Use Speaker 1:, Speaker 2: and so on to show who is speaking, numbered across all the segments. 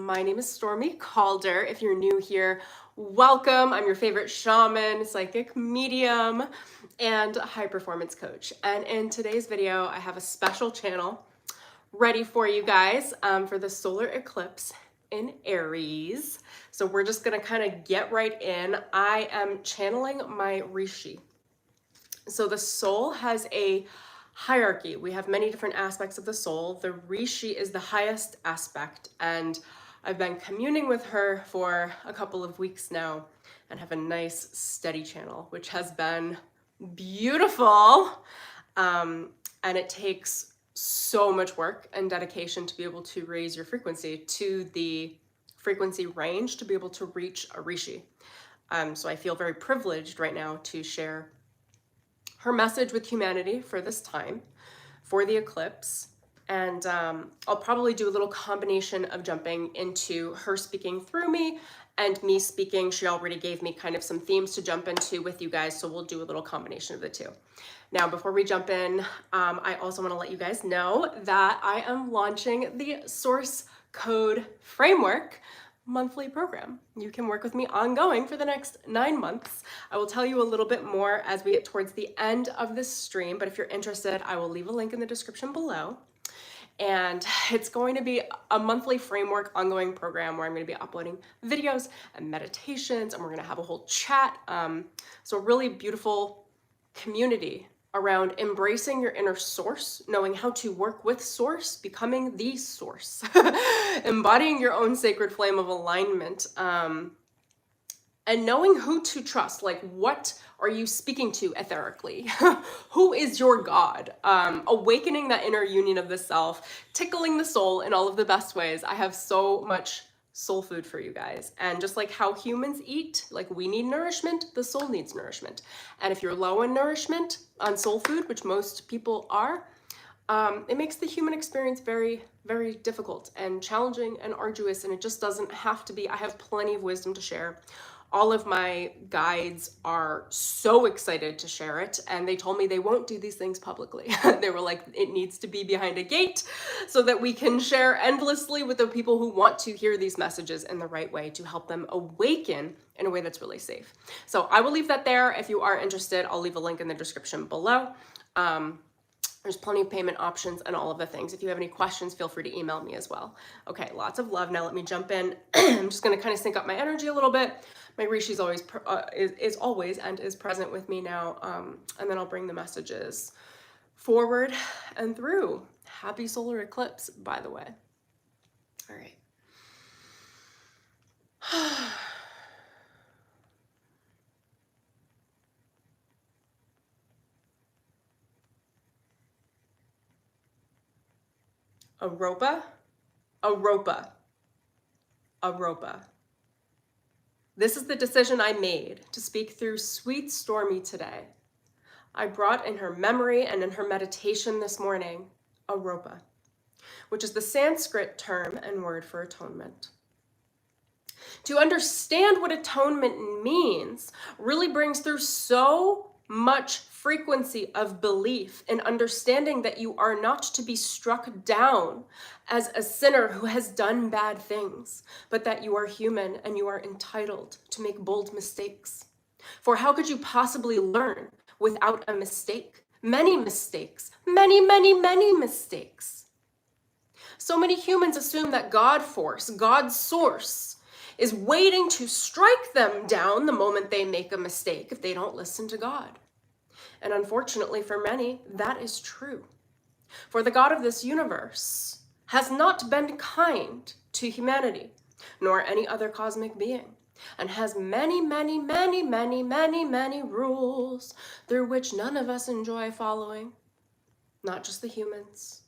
Speaker 1: My name is Stormie Calder. If you're new here, welcome. I'm your favorite shaman, psychic medium, and high performance coach. And in today's video, I have a special channel ready for you guys for the solar eclipse in Aries. So we're just gonna kind of get right in. I am channeling my REISHI. So the soul has a hierarchy. We have many different aspects of the soul. The REISHI is the highest aspect, and I've been communing with her for a couple of weeks now and have a nice steady channel, which has been beautiful. And it takes so much work and dedication to be able to raise your frequency to the frequency range to be able to reach a REISHI. So I feel very privileged right now to share her message with humanity for this time, for the eclipse. And I'll probably do a little combination of jumping into her speaking through me and me speaking. She already gave me kind of some themes to jump into with you guys, so we'll do a little combination of the two. Now, before we jump in, I also want to let you guys know that I am launching the Source Code Framework monthly program. You can work with me ongoing for the next 9 months. I will tell you a little bit more as we get towards the end of this stream, but if you're interested, I will leave a link in the description below. And it's going to be a monthly framework ongoing program where I'm going to be uploading videos and meditations, and we're going to have a whole chat. So a really beautiful community around embracing your inner source, knowing how to work with source, becoming the source, embodying your own sacred flame of alignment, and knowing who to trust. Like, what are you speaking to etherically? Who is your God? Awakening that inner union of the self, tickling the soul in all of the best ways. I have so much soul food for you guys. And just like how humans eat, like we need nourishment, the soul needs nourishment. And if you're low in nourishment on soul food, which most people are, it makes the human experience very, very difficult and challenging and arduous. And it just doesn't have to be. I have plenty of wisdom to share. All of my guides are so excited to share it, and they told me they won't do these things publicly. They were like, it needs to be behind a gate so that we can share endlessly with the people who want to hear these messages in the right way to help them awaken in a way that's really safe. So I will leave that there. If you are interested, I'll leave a link in the description below. There's plenty of payment options and all of the things. If you have any questions, feel free to email me as well. Okay, lots of love. Now let me jump in. I'm just going to kind of sync up my energy a little bit. My REISHI is always and is present with me now. And then I'll bring the messages forward and through. Happy solar eclipse, by the way. All right. Aropa, Aropa, Aropa. This is the decision I made to speak through sweet Stormie today. I brought in her memory and in her meditation this morning, Aropa, which is the Sanskrit term and word for atonement. To understand what atonement means really brings through so much frequency of belief in understanding that you are not to be struck down as a sinner who has done bad things, but that you are human and you are entitled to make bold mistakes. For how could you possibly learn without a mistake? Many mistakes, many, many, many mistakes. So many humans assume that God force, God's source, is waiting to strike them down the moment they make a mistake if they don't listen to God. And unfortunately for many, that is true. For the God of this universe has not been kind to humanity, nor any other cosmic being, and has many, many, many, many, many, many rules through which none of us enjoy following. Not just the humans,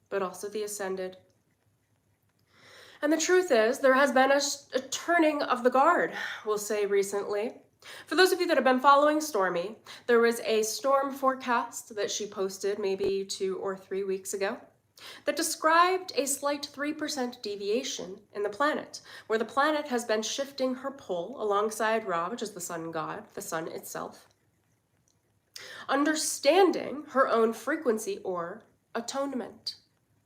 Speaker 1: but also the ascended. And the truth is, there has been a turning of the guard, we'll say recently. For those of you that have been following Stormie, there was a storm forecast that she posted maybe 2 or 3 weeks ago that described a slight 3% deviation in the planet, where the planet has been shifting her pole alongside Ra, which is the sun god, the sun itself, understanding her own frequency or atonement,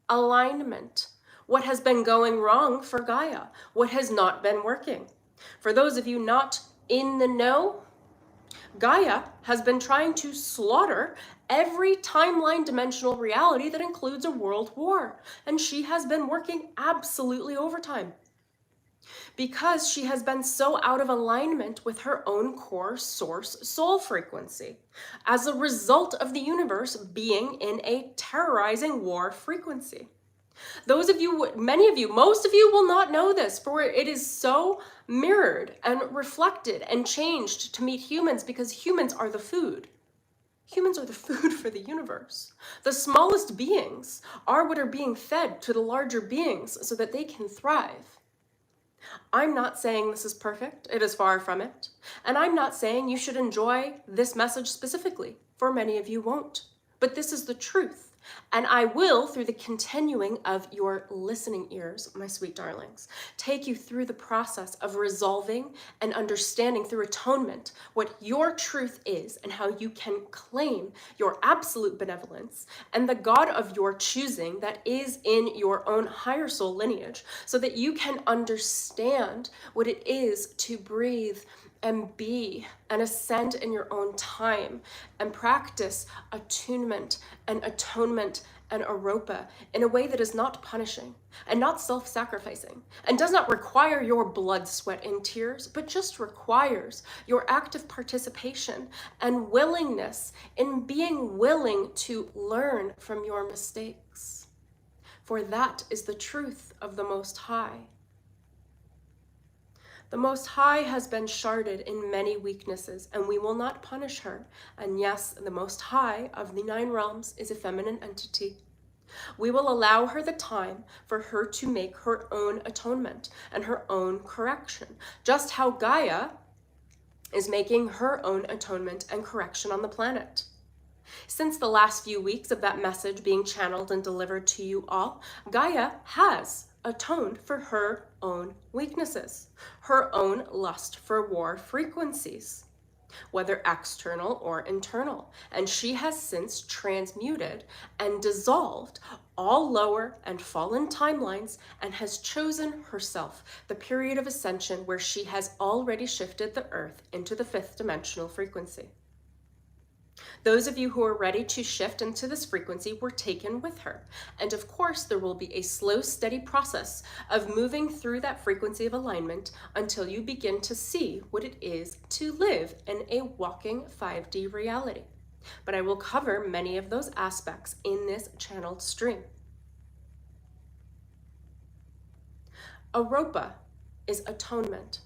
Speaker 1: alignment What has been going wrong for Gaia? What has not been working? For those of you not in the know, Gaia has been trying to slaughter every timeline dimensional reality that includes a world war, and she has been working absolutely overtime because she has been so out of alignment with her own core source soul frequency as a result of the universe being in a terrorizing war frequency. Those of you, many of you, most of you will not know this, for it is so mirrored and reflected and changed to meet humans because humans are the food. Humans are the food for the universe. The smallest beings are what are being fed to the larger beings so that they can thrive. I'm not saying this is perfect. It is far from it. And I'm not saying you should enjoy this message specifically, for many of you won't. But this is the truth. And I will, through the continuing of your listening ears, my sweet darlings, take you through the process of resolving and understanding through atonement what your truth is and how you can claim your absolute benevolence and the God of your choosing that is in your own higher soul lineage, so that you can understand what it is to breathe and be and ascend in your own time and practice attunement and atonement and aropa in a way that is not punishing and not self-sacrificing and does not require your blood, sweat, and tears, but just requires your active participation and willingness in being willing to learn from your mistakes. For that is the truth of the Most High. The Most High has been sharded in many weaknesses, and we will not punish her. And yes, the Most High of the 9 realms is a feminine entity. We will allow her the time for her to make her own atonement and her own correction, just how Gaia is making her own atonement and correction on the planet. Since the last few weeks of that message being channeled and delivered to you all, Gaia has atoned for her own weaknesses, her own lust for war frequencies, whether external or internal. And she has since transmuted and dissolved all lower and fallen timelines and has chosen herself the period of ascension where she has already shifted the earth into the 5th dimensional frequency. Those of you who are ready to shift into this frequency were taken with her. And of course, there will be a slow, steady process of moving through that frequency of alignment until you begin to see what it is to live in a walking 5D reality. But I will cover many of those aspects in this channeled stream. Aropa is atonement.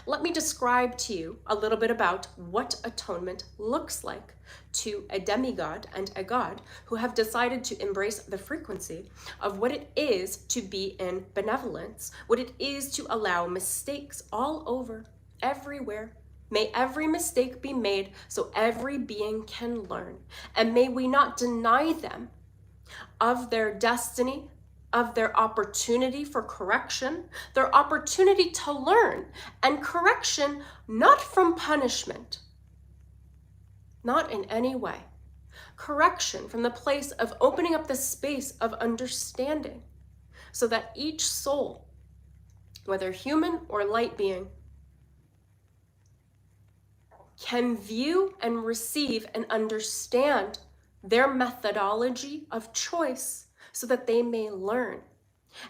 Speaker 1: Let me describe to you a little bit about what atonement looks like to a demigod and a god who have decided to embrace the frequency of what it is to be in benevolence, what it is to allow mistakes all over, everywhere. May every mistake be made so every being can learn, and may we not deny them of their destiny, of their opportunity for correction, their opportunity to learn, and correction not from punishment, not in any way. Correction from the place of opening up the space of understanding so that each soul, whether human or light being, can view and receive and understand their methodology of choice so that they may learn.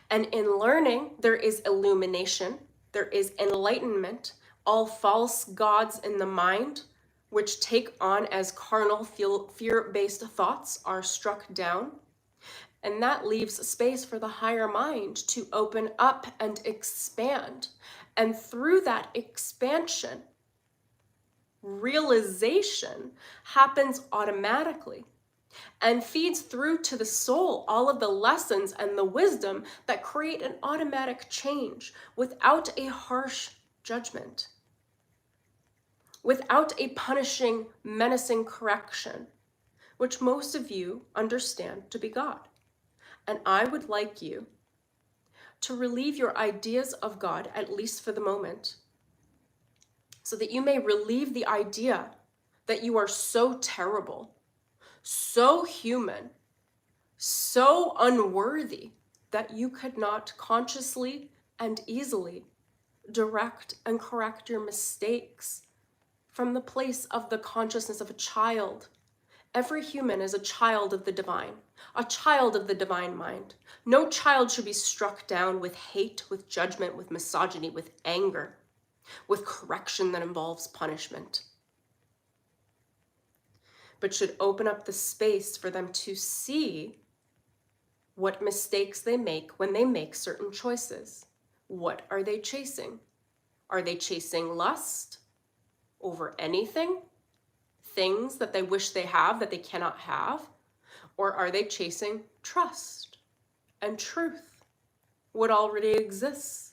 Speaker 1: And in learning, there is illumination, there is enlightenment. All false gods in the mind, which take on as carnal, fear-based thoughts, are struck down. And that leaves space for the higher mind to open up and expand. And through that expansion, realization happens automatically and feeds through to the soul all of the lessons and the wisdom that create an automatic change without a harsh judgment, without a punishing, menacing correction, which most of you understand to be God. And I would like you to relieve your ideas of God, at least for the moment, so that you may relieve the idea that you are so terrible, so human, so unworthy, that you could not consciously and easily direct and correct your mistakes from the place of the consciousness of a child. Every human is a child of the divine, a child of the divine mind. No child should be struck down with hate, with judgment, with misogyny, with anger, with correction that involves punishment, but should open up the space for them to see what mistakes they make when they make certain choices. What are they chasing? Are they chasing lust over anything? Things that they wish they have that they cannot have? Or are they chasing trust and truth, what already exists?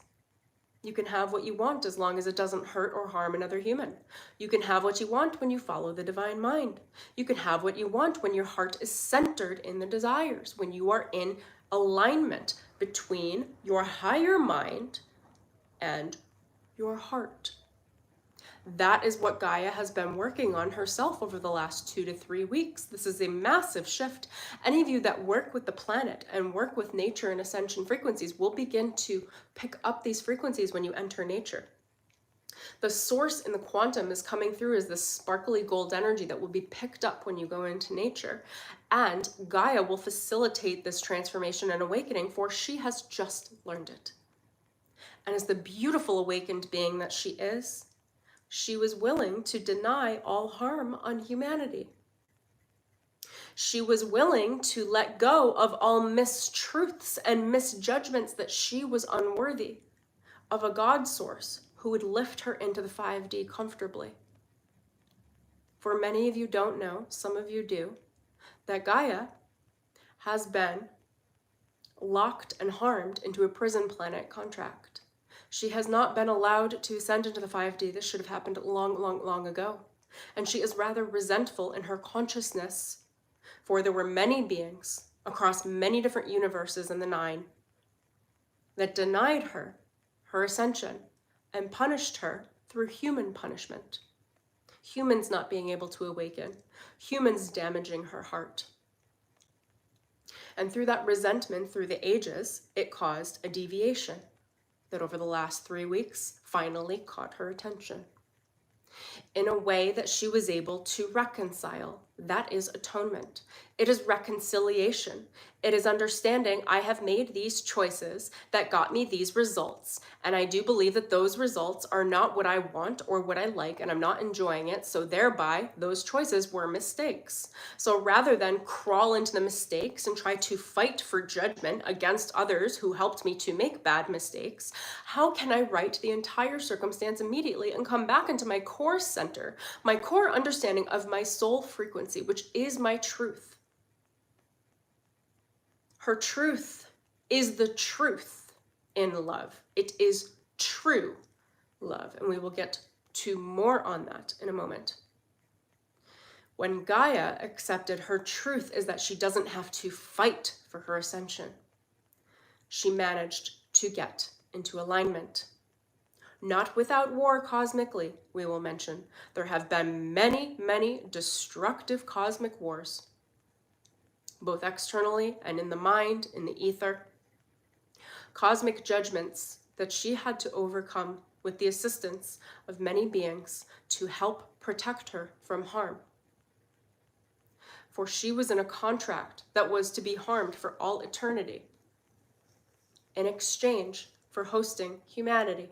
Speaker 1: You can have what you want as long as it doesn't hurt or harm another human. You can have what you want when you follow the divine mind. You can have what you want when your heart is centered in the desires, when you are in alignment between your higher mind and your heart. That is what Gaia has been working on herself over the last 2 to 3 weeks. This is a massive shift. Any of you that work with the planet and work with nature and ascension frequencies will begin to pick up these frequencies when you enter nature. The source in the quantum is coming through as this sparkly gold energy that will be picked up when you go into nature. And Gaia will facilitate this transformation and awakening, for she has just learned it. And as the beautiful awakened being that she is, she was willing to deny all harm on humanity. She was willing to let go of all mistruths and misjudgments that she was unworthy of a God source who would lift her into the 5D comfortably. For many of you don't know, some of you do, that Gaia has been locked and harmed into a prison planet contract. She has not been allowed to ascend into the 5D. This should have happened long ago. And she is rather resentful in her consciousness, for there were many beings across many different universes in the 9 that denied her her ascension and punished her through human punishment. Humans not being able to awaken, humans damaging her heart. And through that resentment, through the ages, it caused a deviation that over the last 3 weeks finally caught her attention in a way that she was able to reconcile. That is atonement. It is reconciliation. It is understanding I have made these choices that got me these results. And I do believe that those results are not what I want or what I like, and I'm not enjoying it. So thereby, those choices were mistakes. So rather than crawl into the mistakes and try to fight for judgment against others who helped me to make bad mistakes, how can I right the entire circumstance immediately and come back into my core center, my core understanding of my soul frequency, which is my truth. Her truth is the truth in love. It is true love, and we will get to more on that in a moment. When Gaia accepted her truth is that she doesn't have to fight for her ascension. She managed to get into alignment. Not without war cosmically, we will mention. There have been many destructive cosmic wars, both externally and in the mind, in the ether. Cosmic judgments that she had to overcome with the assistance of many beings to help protect her from harm. For she was in a contract that was to be harmed for all eternity in exchange for hosting humanity.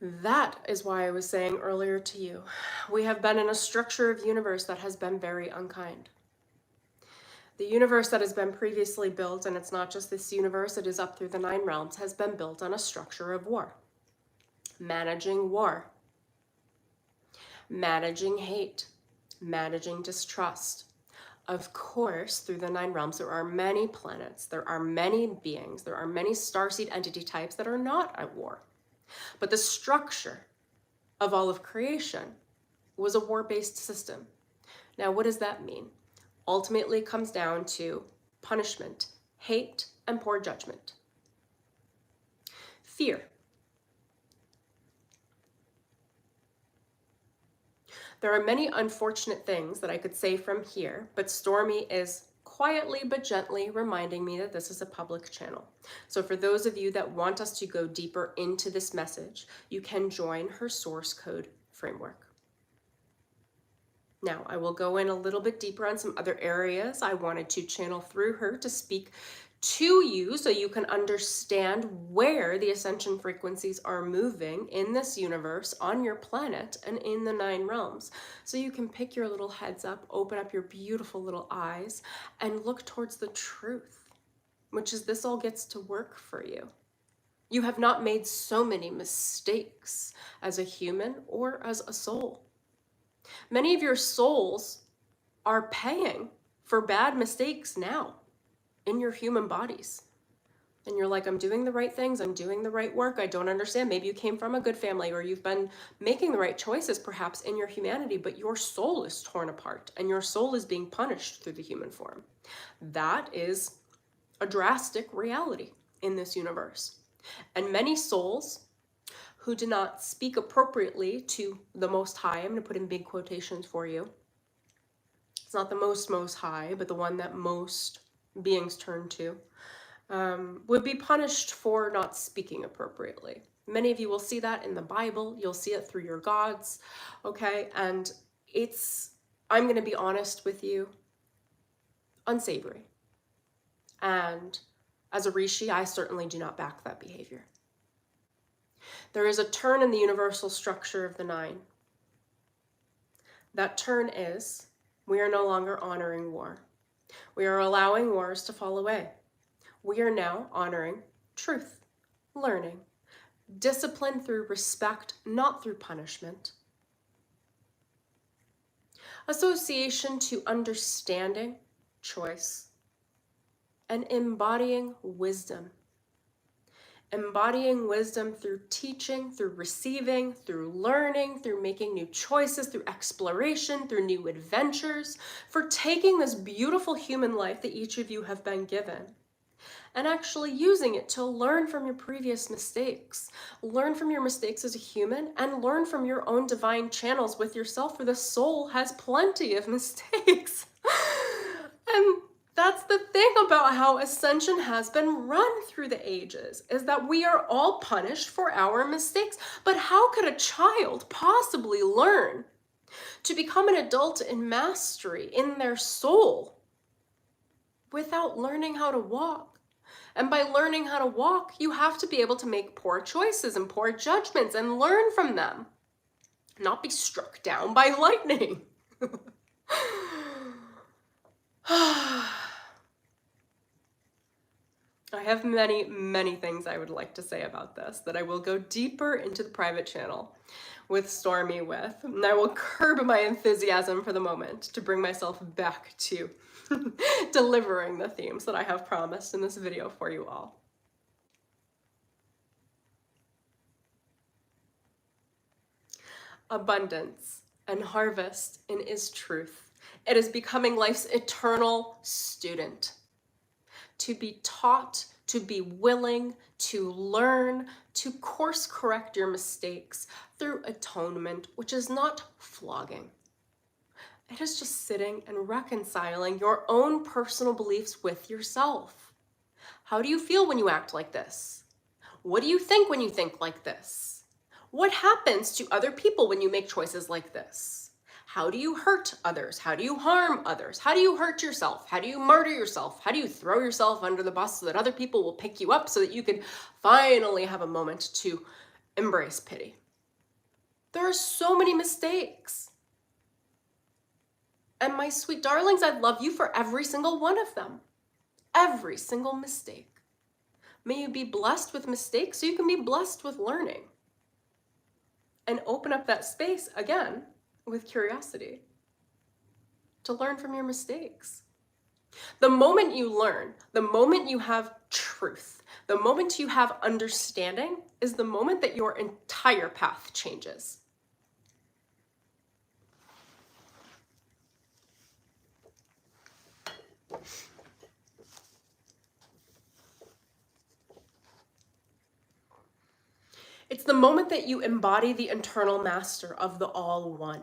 Speaker 1: That is why I was saying earlier to you, we have been in a structure of universe that has been very unkind. The universe that has been previously built, and it's not just this universe, it is up through the 9 realms, has been built on a structure of war. Managing war, managing hate, managing distrust. Of course, through the 9 realms, there are many planets, there are many beings, there are many starseed entity types that are not at war. But the structure of all of creation was a war-based system. Now, what does that mean? Ultimately, it comes down to punishment, hate, and poor judgment. Fear. There are many unfortunate things that I could say from here, but Stormie is quietly but gently reminding me that this is a public channel. So for those of you that want us to go deeper into this message, you can join her source code framework. Now, I will go in a little bit deeper on some other areas I wanted to channel through her to speak to you so you can understand where the ascension frequencies are moving in this universe, on your planet, and in the 9 realms. So you can pick your little heads up, open up your beautiful little eyes, and look towards the truth, which is this all gets to work for you. You have not made so many mistakes as a human or as a soul. Many of your souls are paying for bad mistakes now in your human bodies. And you're like, I'm doing the right things, I'm doing the right work, I don't understand. Maybe you came from a good family, or you've been making the right choices perhaps in your humanity, but your soul is torn apart and your soul is being punished through the human form. That is a drastic reality in this universe. And many souls who do not speak appropriately to the Most High, I'm going to put in big quotations for you. It's not the most high, but the one that most beings turn to, would be punished for not speaking appropriately. Many of you will see that in the Bible. You'll see it through your gods, okay? And I'm going to be honest with you, unsavory. And as a REISHI, I certainly do not back that behavior. There is a turn in the universal structure of the 9. That turn is, we are no longer honoring war. We are allowing wars to fall away. We are now honoring truth, learning, discipline through respect, not through punishment. Association to understanding, choice, and embodying wisdom. Embodying wisdom through teaching, through receiving, through learning, through making new choices, through exploration, through new adventures, for taking this beautiful human life that each of you have been given and actually using it to learn from your previous mistakes. Learn from your mistakes as a human and learn from your own divine channels with yourself, for the soul has plenty of mistakes. And that's the thing about how ascension has been run through the ages, is that we are all punished for our mistakes. But how could a child possibly learn to become an adult in mastery in their soul without learning how to walk? And by learning how to walk, you have to be able to make poor choices and poor judgments and learn from them, not be struck down by lightning. I have many things I would like to say about this that I will go deeper into the private channel with Stormie with, and I will curb my enthusiasm for the moment to bring myself back to delivering the themes that I have promised in this video for you all. Abundance and harvest in is truth. It is becoming life's eternal student. To be taught, to be willing, to learn, to course correct your mistakes through atonement, which is not flogging. It is just sitting and reconciling your own personal beliefs with yourself. How do you feel when you act like this? What do you think when you think like this? What happens to other people when you make choices like this? How do you hurt others? How do you harm others? How do you hurt yourself? How do you murder yourself? How do you throw yourself under the bus so that other people will pick you up so that you can finally have a moment to embrace pity? There are so many mistakes. And my sweet darlings, I love you for every single one of them. Every single mistake. May you be blessed with mistakes so you can be blessed with learning. And open up that space again with curiosity to learn from your mistakes. The moment you learn, the moment you have truth, the moment you have understanding is the moment that your entire path changes. It's the moment that you embody the internal master of the all-one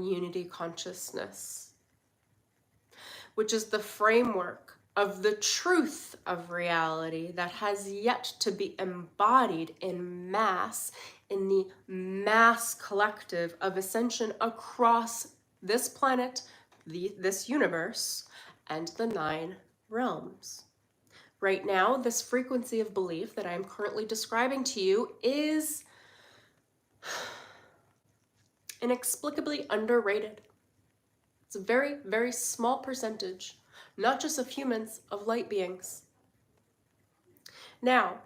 Speaker 1: unity consciousness, which is the framework of the truth of reality that has yet to be embodied in mass, in the mass collective of ascension across this planet, this universe, and the 9 realms. Right now, this frequency of belief that I am currently describing to you is inexplicably underrated. It's a very, very small percentage, not just of humans, of light beings. Now,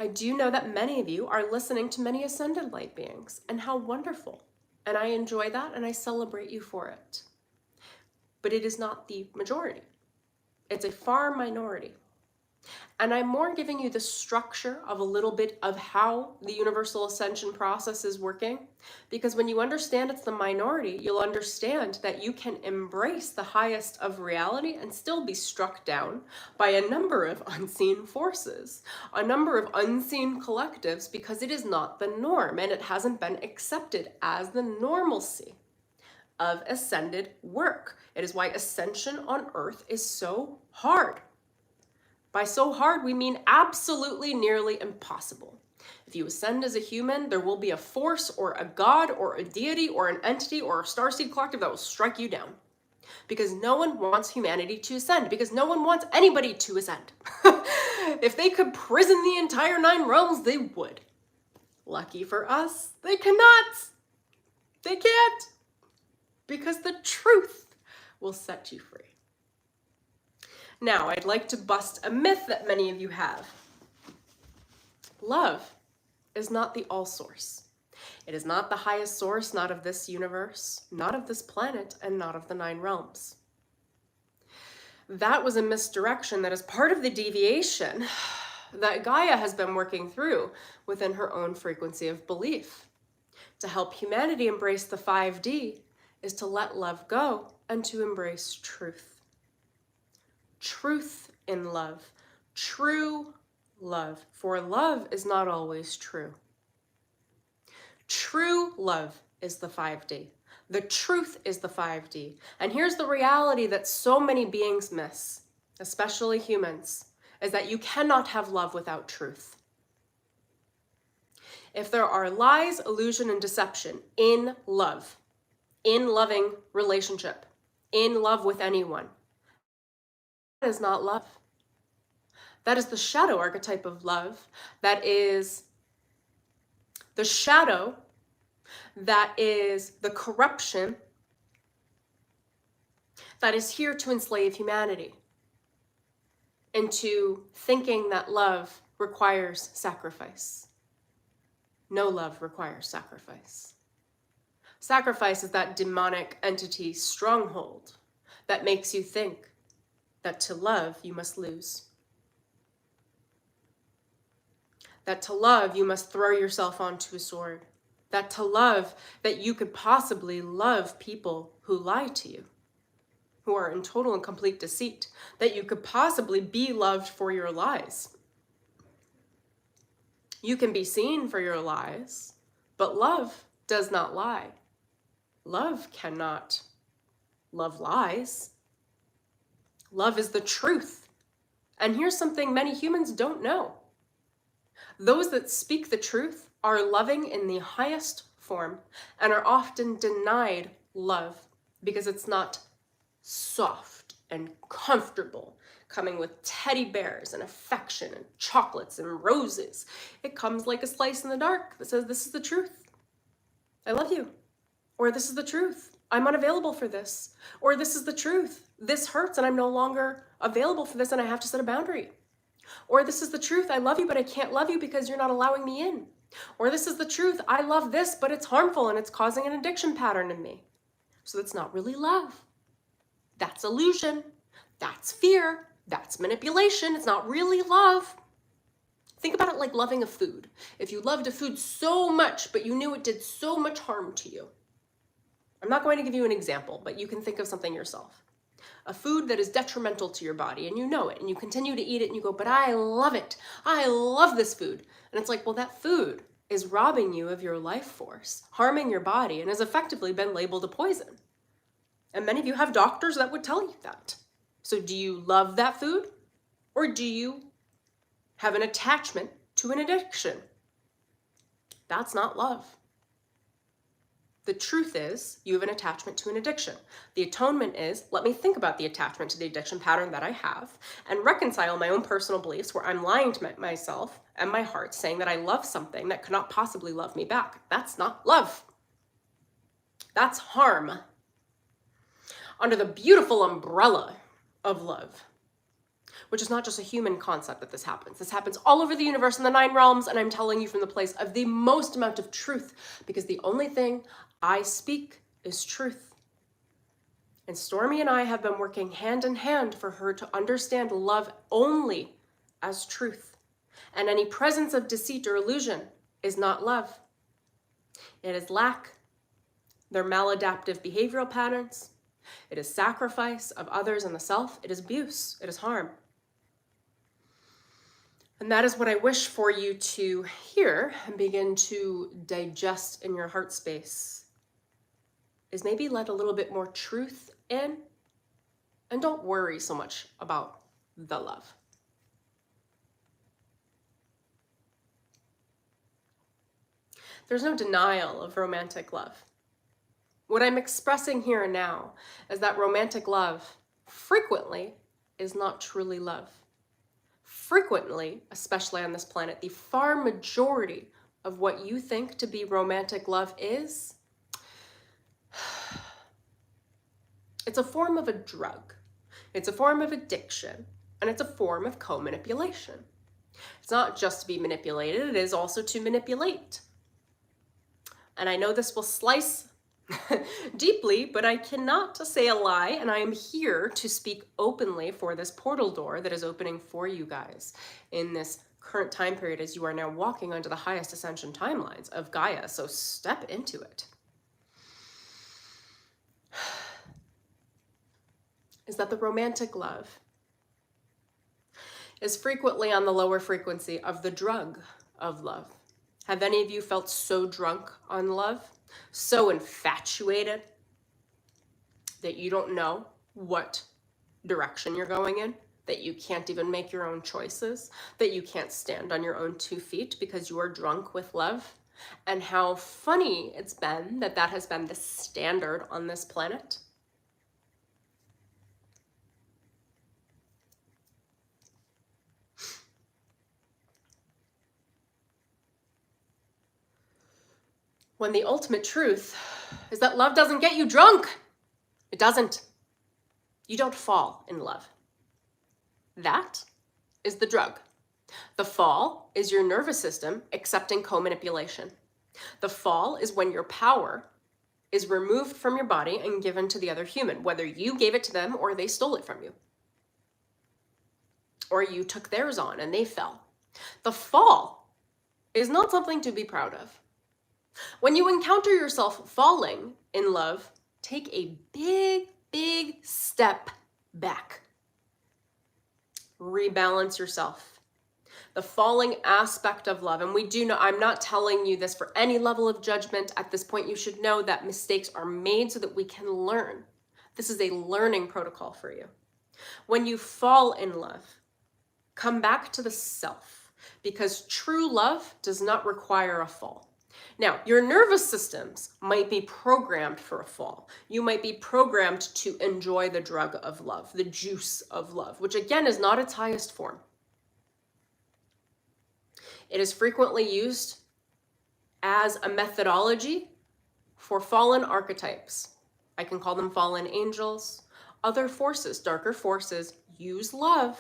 Speaker 1: I do know that many of you are listening to many ascended light beings, and how wonderful. And I enjoy that, and I celebrate you for it. But it is not the majority. It's a far minority. And I'm more giving you the structure of a little bit of how the universal ascension process is working, because when you understand it's the minority, you'll understand that you can embrace the highest of reality and still be struck down by a number of unseen forces, a number of unseen collectives, because it is not the norm and it hasn't been accepted as the normalcy of ascended work. It is why ascension on Earth is so hard. By so hard, we mean absolutely nearly impossible. If you ascend as a human, there will be a force or a god or a deity or an entity or a starseed collective that will strike you down. Because no one wants humanity to ascend, because no one wants anybody to ascend. If they could prison the entire 9 realms, they would. Lucky for us, they cannot. They can't. Because the truth will set you free. Now, I'd like to bust a myth that many of you have. Love is not the all source. It is not the highest source, not of this universe, not of this planet, and not of the 9 realms. That was a misdirection that is part of the deviation that Gaia has been working through within her own frequency of belief. To help humanity embrace the 5D is to let love go and to embrace truth. Truth in love, true love, for love is not always true. True love is the 5D. The truth is the 5D. And here's the reality that so many beings miss, especially humans, is that you cannot have love without truth. If there are lies, illusion, and deception in love, in loving relationship, in love with anyone, that is not love. That is the shadow archetype of love. That is the shadow. That is the corruption that is here to enslave humanity into thinking that love requires sacrifice. No love requires sacrifice. Sacrifice is that demonic entity stronghold that makes you think that to love, you must lose. That to love, you must throw yourself onto a sword. That to love, that you could possibly love people who lie to you, who are in total and complete deceit. That you could possibly be loved for your lies. You can be seen for your lies, but love does not lie. Love cannot love lies. Love is the truth. And here's something many humans don't know. Those that speak the truth are loving in the highest form and are often denied love because it's not soft and comfortable, coming with teddy bears and affection and chocolates and roses. It comes like a slice in the dark that says, this is the truth. I love you. Or this is the truth. I'm unavailable for this. Or this is the truth. This hurts and I'm no longer available for this and I have to set a boundary. Or this is the truth. I love you, but I can't love you because you're not allowing me in. Or this is the truth. I love this, but it's harmful and it's causing an addiction pattern in me. So that's not really love. That's illusion. That's fear. That's manipulation. It's not really love. Think about it like loving a food. If you loved a food so much, but you knew it did so much harm to you. I'm not going to give you an example, but you can think of something yourself. A food that is detrimental to your body and you know it and you continue to eat it and you go, but I love it. I love this food. And it's like, well, that food is robbing you of your life force, harming your body, and has effectively been labeled a poison. And many of you have doctors that would tell you that. So do you love that food, or do you have an attachment to an addiction? That's not love. The truth is, you have an attachment to an addiction. The atonement is, let me think about the attachment to the addiction pattern that I have and reconcile my own personal beliefs where I'm lying to myself and my heart, saying that I love something that could not possibly love me back. That's not love. That's harm. Under the beautiful umbrella of love, which is not just a human concept that this happens. This happens all over the universe in the 9 realms, and I'm telling you from the place of the most amount of truth, because the only thing I speak is truth. And Stormie and I have been working hand in hand for her to understand love only as truth. And any presence of deceit or illusion is not love. It is lack. They're maladaptive behavioral patterns. It is sacrifice of others and the self. It is abuse. It is harm. And that is what I wish for you to hear and begin to digest in your heart space, is maybe let a little bit more truth in, and don't worry so much about the love. There's no denial of romantic love. What I'm expressing here and now is that romantic love frequently is not truly love. Frequently, especially on this planet, the far majority of what you think to be romantic love is, it's a form of a drug. It's a form of addiction, and it's a form of co-manipulation. It's not just to be manipulated, it is also to manipulate. And I know this will slice deeply, but I cannot say a lie, and I am here to speak openly for this portal door that is opening for you guys in this current time period as you are now walking onto the highest ascension timelines of Gaia, so step into it. Is that the romantic love is frequently on the lower frequency of the drug of love. Have any of you felt so drunk on love, so infatuated that you don't know what direction you're going in, that you can't even make your own choices, that you can't stand on your own 2 feet because you are drunk with love? And how funny it's been that that has been the standard on this planet. When the ultimate truth is that love doesn't get you drunk. It doesn't. You don't fall in love. That is the drug. The fall is your nervous system accepting co-manipulation. The fall is when your power is removed from your body and given to the other human, whether you gave it to them or they stole it from you, or you took theirs on and they fell. The fall is not something to be proud of. When you encounter yourself falling in love, take a big, big step back. Rebalance yourself. The falling aspect of love, and we do know, I'm not telling you this for any level of judgment. At this point, you should know that mistakes are made so that we can learn. This is a learning protocol for you. When you fall in love, come back to the self, because true love does not require a fall. Now, your nervous systems might be programmed for a fall. You might be programmed to enjoy the drug of love, the juice of love, which again is not its highest form. It is frequently used as a methodology for fallen archetypes. I can call them fallen angels. Other forces, darker forces, use love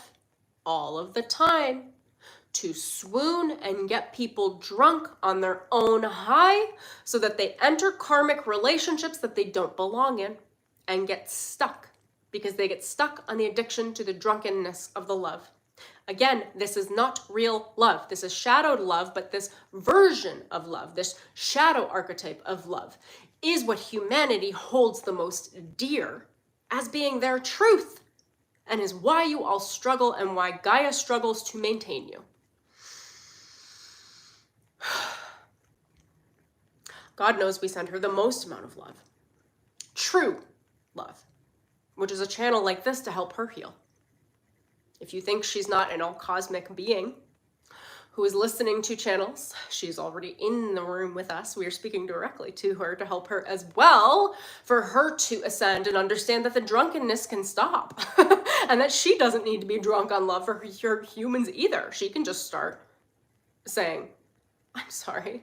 Speaker 1: all of the time to swoon and get people drunk on their own high so that they enter karmic relationships that they don't belong in and get stuck because they get stuck on the addiction to the drunkenness of the love. Again, this is not real love. This is shadowed love, but this version of love, this shadow archetype of love, is what humanity holds the most dear as being their truth, and is why you all struggle and why Gaia struggles to maintain you. God knows we send her the most amount of love. True love. which is a channel like this to help her heal. If you think she's not an all-cosmic being who is listening to channels, she's already in the room with us. We are speaking directly to her to help her as well, for her to ascend and understand that the drunkenness can stop and that she doesn't need to be drunk on love for her humans either. She can just start saying, I'm sorry.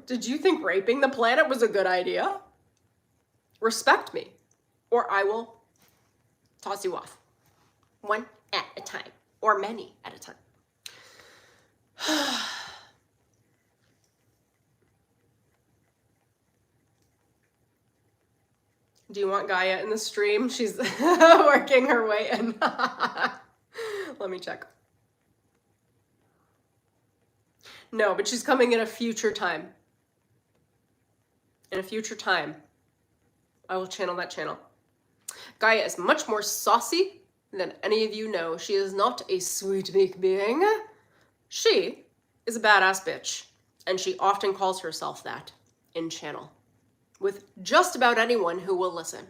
Speaker 1: Did you think raping the planet was a good idea? Respect me, or I will toss you off. One at a time, or many at a time. Do you want Gaia in the stream? She's working her way in. Let me check. No, but she's coming in a future time. In a future time, I will channel that channel. Gaia is much more saucy than any of you know. She is not a sweet, meek being. She is a badass bitch, and she often calls herself that in channel with just about anyone who will listen.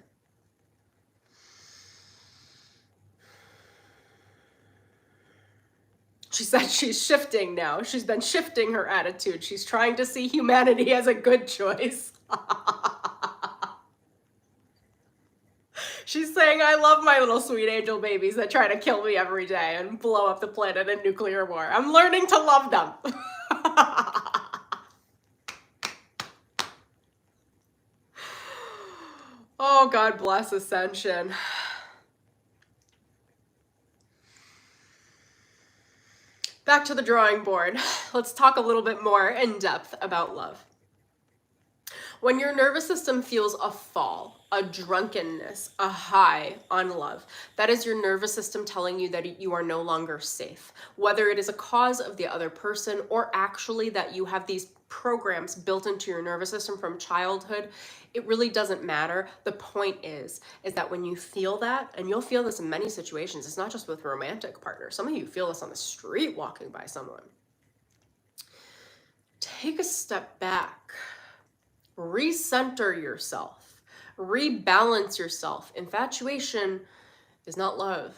Speaker 1: She said she's shifting now. She's been shifting her attitude. She's trying to see humanity as a good choice. She's saying, I love my little sweet angel babies that try to kill me every day and blow up the planet in nuclear war. I'm learning to love them. Oh, God bless Ascension. Back to the drawing board. Let's talk a little bit more in depth about love. When your nervous system feels a fall, a drunkenness, a high on love, that is your nervous system telling you that you are no longer safe. Whether it is a cause of the other person or actually that you have these programs built into your nervous system from childhood, it really doesn't matter. The point is that when you feel that, and you'll feel this in many situations, it's not just with romantic partners. Some of you feel this on the street walking by someone. Take a step back. Recenter yourself, rebalance yourself. Infatuation is not love.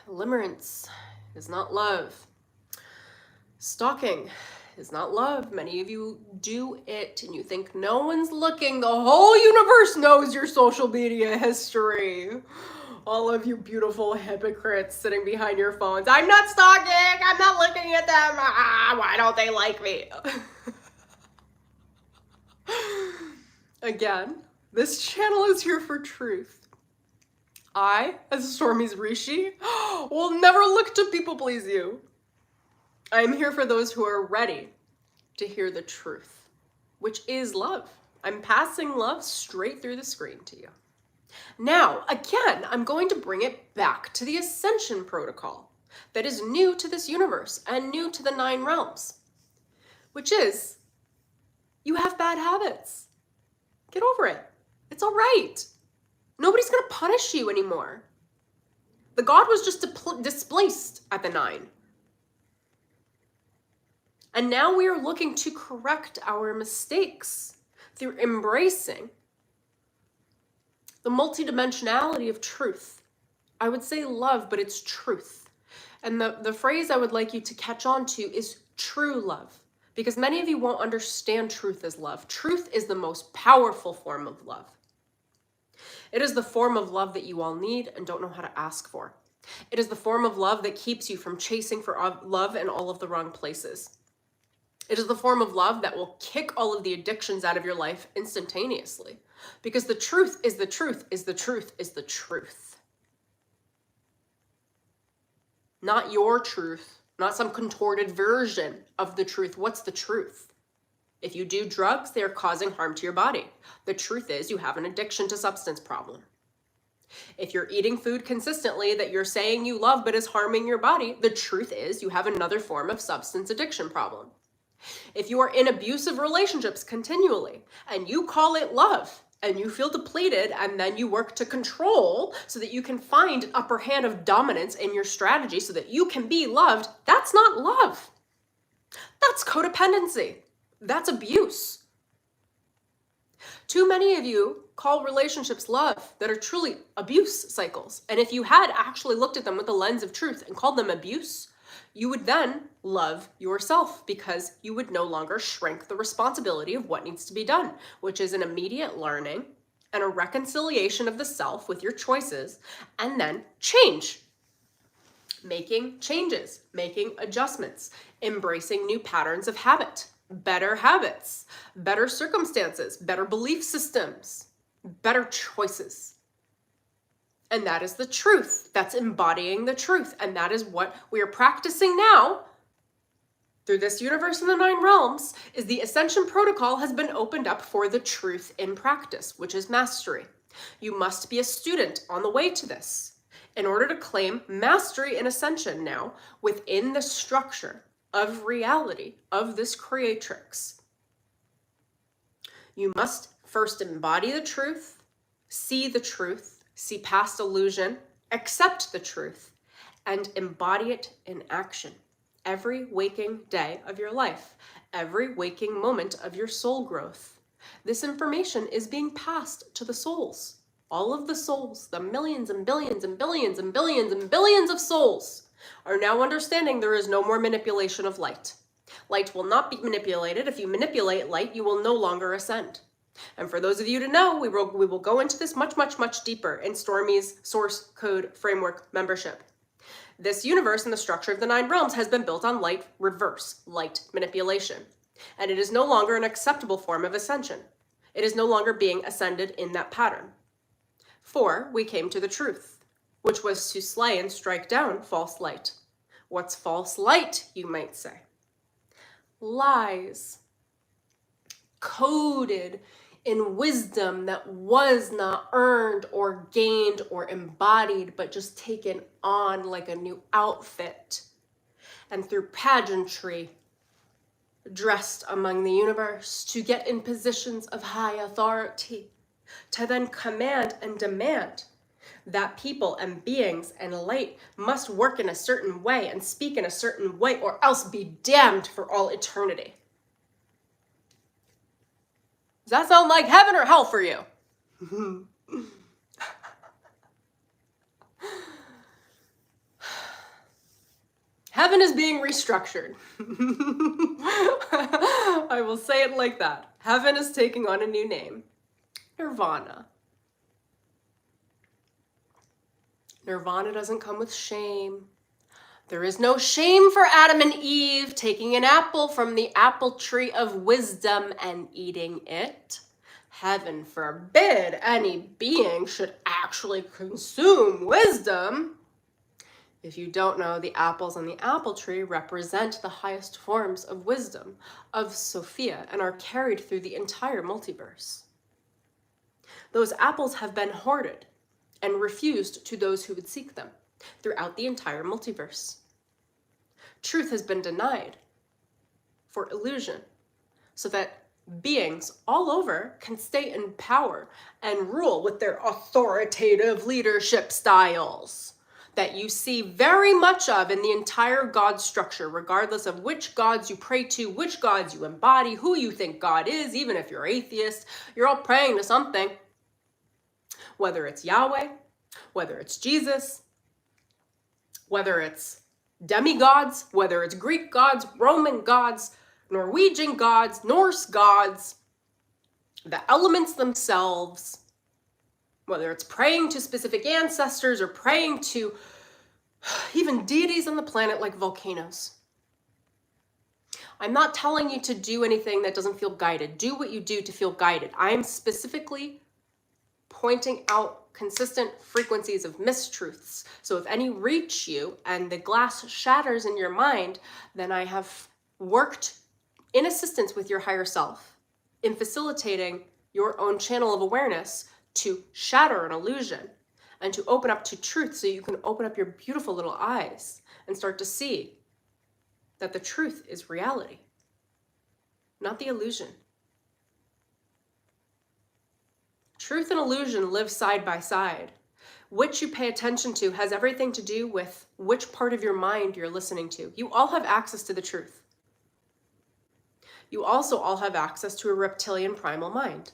Speaker 1: Limerence is not love. Stalking is not love. Many of you do it and you think no one's looking. The whole universe knows your social media history. All of you beautiful hypocrites sitting behind your phones. I'm not stalking. I'm not looking at them. Why don't they like me? Again, this channel is here for truth. I, as Stormie's REISHI, will never look to people please you. I am here for those who are ready to hear the truth, which is love. I'm passing love straight through the screen to you. Now, again, I'm going to bring it back to the ascension protocol that is new to this universe and new to the 9 realms, which is you have bad habits. Get over it. It's all right. Nobody's going to punish you anymore. The God was just displaced at the 9. And now we are looking to correct our mistakes through embracing the multidimensionality of truth. I would say love, but it's truth. And the phrase I would like you to catch on to is true love. Because many of you won't understand truth as love. Truth is the most powerful form of love. It is the form of love that you all need and don't know how to ask for. It is the form of love that keeps you from chasing for love in all of the wrong places. It is the form of love that will kick all of the addictions out of your life instantaneously. Because the truth is the truth is the truth is the truth. Not your truth. Not some contorted version of the truth. What's the truth? If you do drugs, they're causing harm to your body. The truth is you have an addiction to substance problem. If you're eating food consistently that you're saying you love but is harming your body, the truth is you have another form of substance addiction problem. If you are in abusive relationships continually and you call it love, and you feel depleted, and then you work to control so that you can find an upper hand of dominance in your strategy so that you can be loved, that's not love. That's codependency. That's abuse. Too many of you call relationships love that are truly abuse cycles. And if you had actually looked at them with the lens of truth and called them abuse, you would then love yourself because you would no longer shrink the responsibility of what needs to be done, which is an immediate learning and a reconciliation of the self with your choices, and then change. Making changes, making adjustments, embracing new patterns of habit, better habits, better circumstances, better belief systems, better choices. And that is the truth. That's embodying the truth. And that is what we are practicing now through this universe in the 9 realms, is the ascension protocol has been opened up for the truth in practice, which is mastery. You must be a student on the way to this in order to claim mastery in ascension now within the structure of reality of this creatrix. You must first embody the truth, see past illusion, accept the truth, and embody it in action every waking day of your life, every waking moment of your soul growth. This information is being passed to the souls. All of the souls, the millions and billions and billions and billions and billions of souls, are now understanding there is no more manipulation of light. Light will not be manipulated. If you manipulate light, you will no longer ascend. And for those of you to know, we will go into this much, much, much deeper in Stormie's Source Code Framework membership. This universe and the structure of the 9 realms has been built on light reverse, light manipulation. And it is no longer an acceptable form of ascension. It is no longer being ascended in that pattern. For we came to the truth, which was to slay and strike down false light. What's false light, you might say? Lies, coded in wisdom that was not earned or gained or embodied, but just taken on like a new outfit. And through pageantry, dressed among the universe to get in positions of high authority, to then command and demand that people and beings and light must work in a certain way and speak in a certain way or else be damned for all eternity. Does that sound like heaven or hell for you? Heaven is being restructured. I will say it like that. Heaven is taking on a new name. Nirvana. Nirvana doesn't come with shame. There is no shame for Adam and Eve taking an apple from the apple tree of wisdom and eating it. Heaven forbid any being should actually consume wisdom. If you don't know, the apples on the apple tree represent the highest forms of wisdom, of Sophia, and are carried through the entire multiverse. Those apples have been hoarded and refused to those who would seek them throughout the entire multiverse. Truth has been denied for illusion, so that beings all over can stay in power and rule with their authoritative leadership styles that you see very much of in the entire God structure, regardless of which gods you pray to, which gods you embody, who you think God is. Even if you're atheist, you're all praying to something. Whether it's Yahweh, whether it's Jesus, whether it's demigods, whether it's Greek gods, Roman gods, Norwegian gods, Norse gods, the elements themselves, whether it's praying to specific ancestors or praying to even deities on the planet like volcanoes. I'm not telling you to do anything that doesn't feel guided. Do what you do to feel guided. I'm specifically pointing out consistent frequencies of mistruths. So if any reach you and the glass shatters in your mind, then I have worked in assistance with your higher self in facilitating your own channel of awareness to shatter an illusion and to open up to truth, so you can open up your beautiful little eyes and start to see that the truth is reality, not the illusion. Truth and illusion live side by side. Which you pay attention to has everything to do with which part of your mind you're listening to. You all have access to the truth. You also all have access to a reptilian primal mind.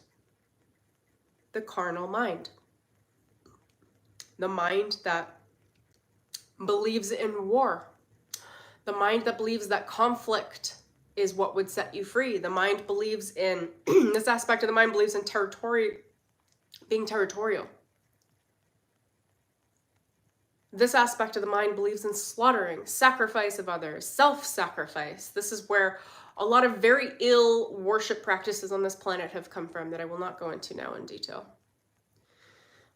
Speaker 1: the carnal mind. The mind that believes in war. The mind that believes that conflict is what would set you free. The mind believes in, this aspect of the mind believes in being territorial. This aspect of the mind believes in slaughtering, sacrifice of others, self-sacrifice. This is where a lot of very ill worship practices on this planet have come from that I will not go into now in detail.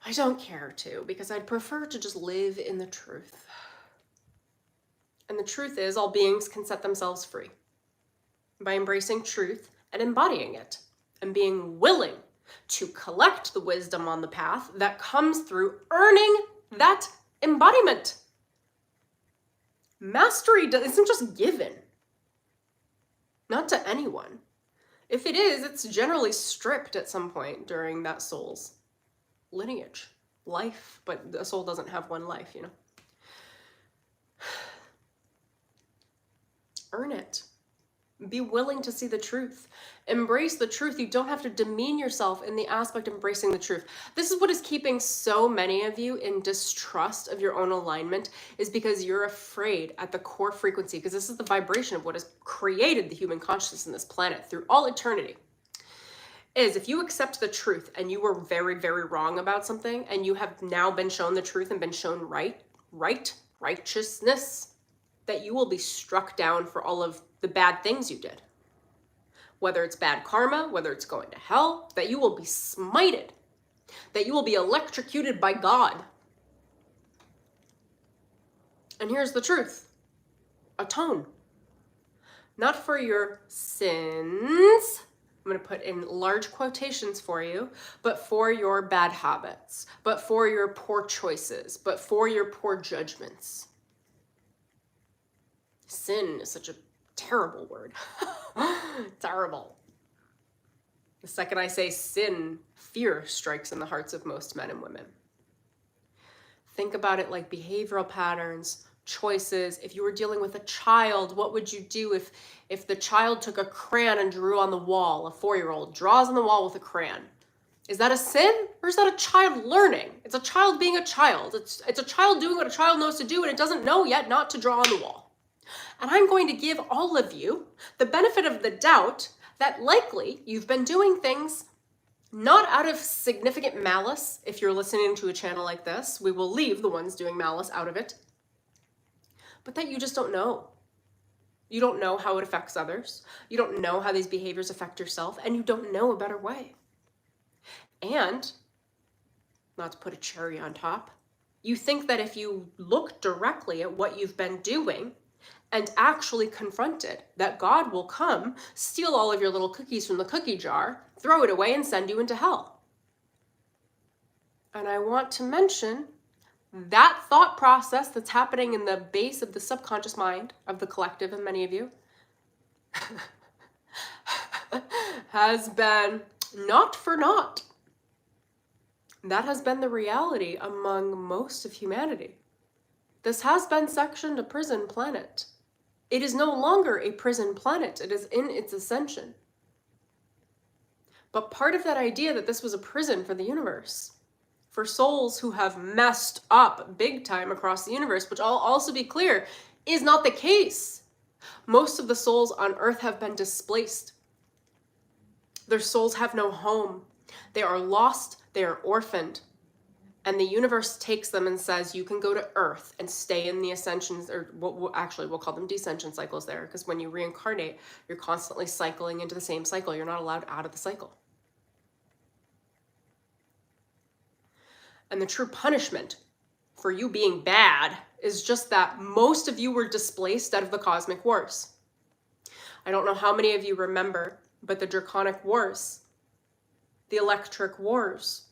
Speaker 1: I don't care to, because I'd prefer to just live in the truth. And the truth is, all beings can set themselves free by embracing truth and embodying it, and being willing to collect the wisdom on the path that comes through earning that embodiment. Mastery isn't just given. Not to anyone. If it is, it's generally stripped at some point during that soul's lineage, life, but a soul doesn't have one life, you know. Earn it. Be willing to see the truth. Embrace the truth. You don't have to demean yourself in the aspect of embracing the truth. This is what is keeping so many of you in distrust of your own alignment, is because you're afraid at the core frequency, because this is the vibration of what has created the human consciousness in this planet through all eternity. Is if you accept the truth and you were very, very wrong about something, and you have now been shown the truth and been shown righteousness, that you will be struck down for all of the bad things you did. Whether it's bad karma, whether it's going to hell, that you will be smited, that you will be electrocuted by God. And here's the truth. Atone. Not for your sins, I'm going to put in large quotations for you, but for your bad habits, but for your poor choices, but for your poor judgments. Sin is such a terrible word. Terrible. The second I say sin, fear strikes in the hearts of most men and women. Think about it like behavioral patterns, choices. If you were dealing with a child, what would you do if the child took a crayon and drew on the wall? A 4-year-old draws on the wall with a crayon. Is that a sin, or is that a child learning? It's a child being a child. It's a child doing what a child knows to do, and it doesn't know yet not to draw on the wall. And I'm going to give all of you the benefit of the doubt that likely you've been doing things not out of significant malice. If you're listening to a channel like this, we will leave the ones doing malice out of it. But that you just don't know. You don't know how it affects others. You don't know how these behaviors affect yourself, and you don't know a better way. And, not to put a cherry on top, you think that if you look directly at what you've been doing and actually confront it, that God will come, steal all of your little cookies from the cookie jar, throw it away, and send you into hell. And I want to mention that thought process that's happening in the base of the subconscious mind of the collective, and many of you, has been not for naught. That has been the reality among most of humanity. This has been sectioned a prison planet. It is no longer a prison planet. It is in its ascension. But part of that idea that this was a prison for the universe, for souls who have messed up big time across the universe, which I'll also be clear, is not the case. Most of the souls on Earth have been displaced. Their souls have no home. They are lost. They are orphaned. And the universe takes them and says, you can go to Earth and stay in the ascensions, or we'll call them descension cycles there, because when you reincarnate, you're constantly cycling into the same cycle. You're not allowed out of the cycle. And the true punishment for you being bad is just that most of you were displaced out of the cosmic wars. I don't know how many of you remember, but the Draconic Wars, the Electric Wars,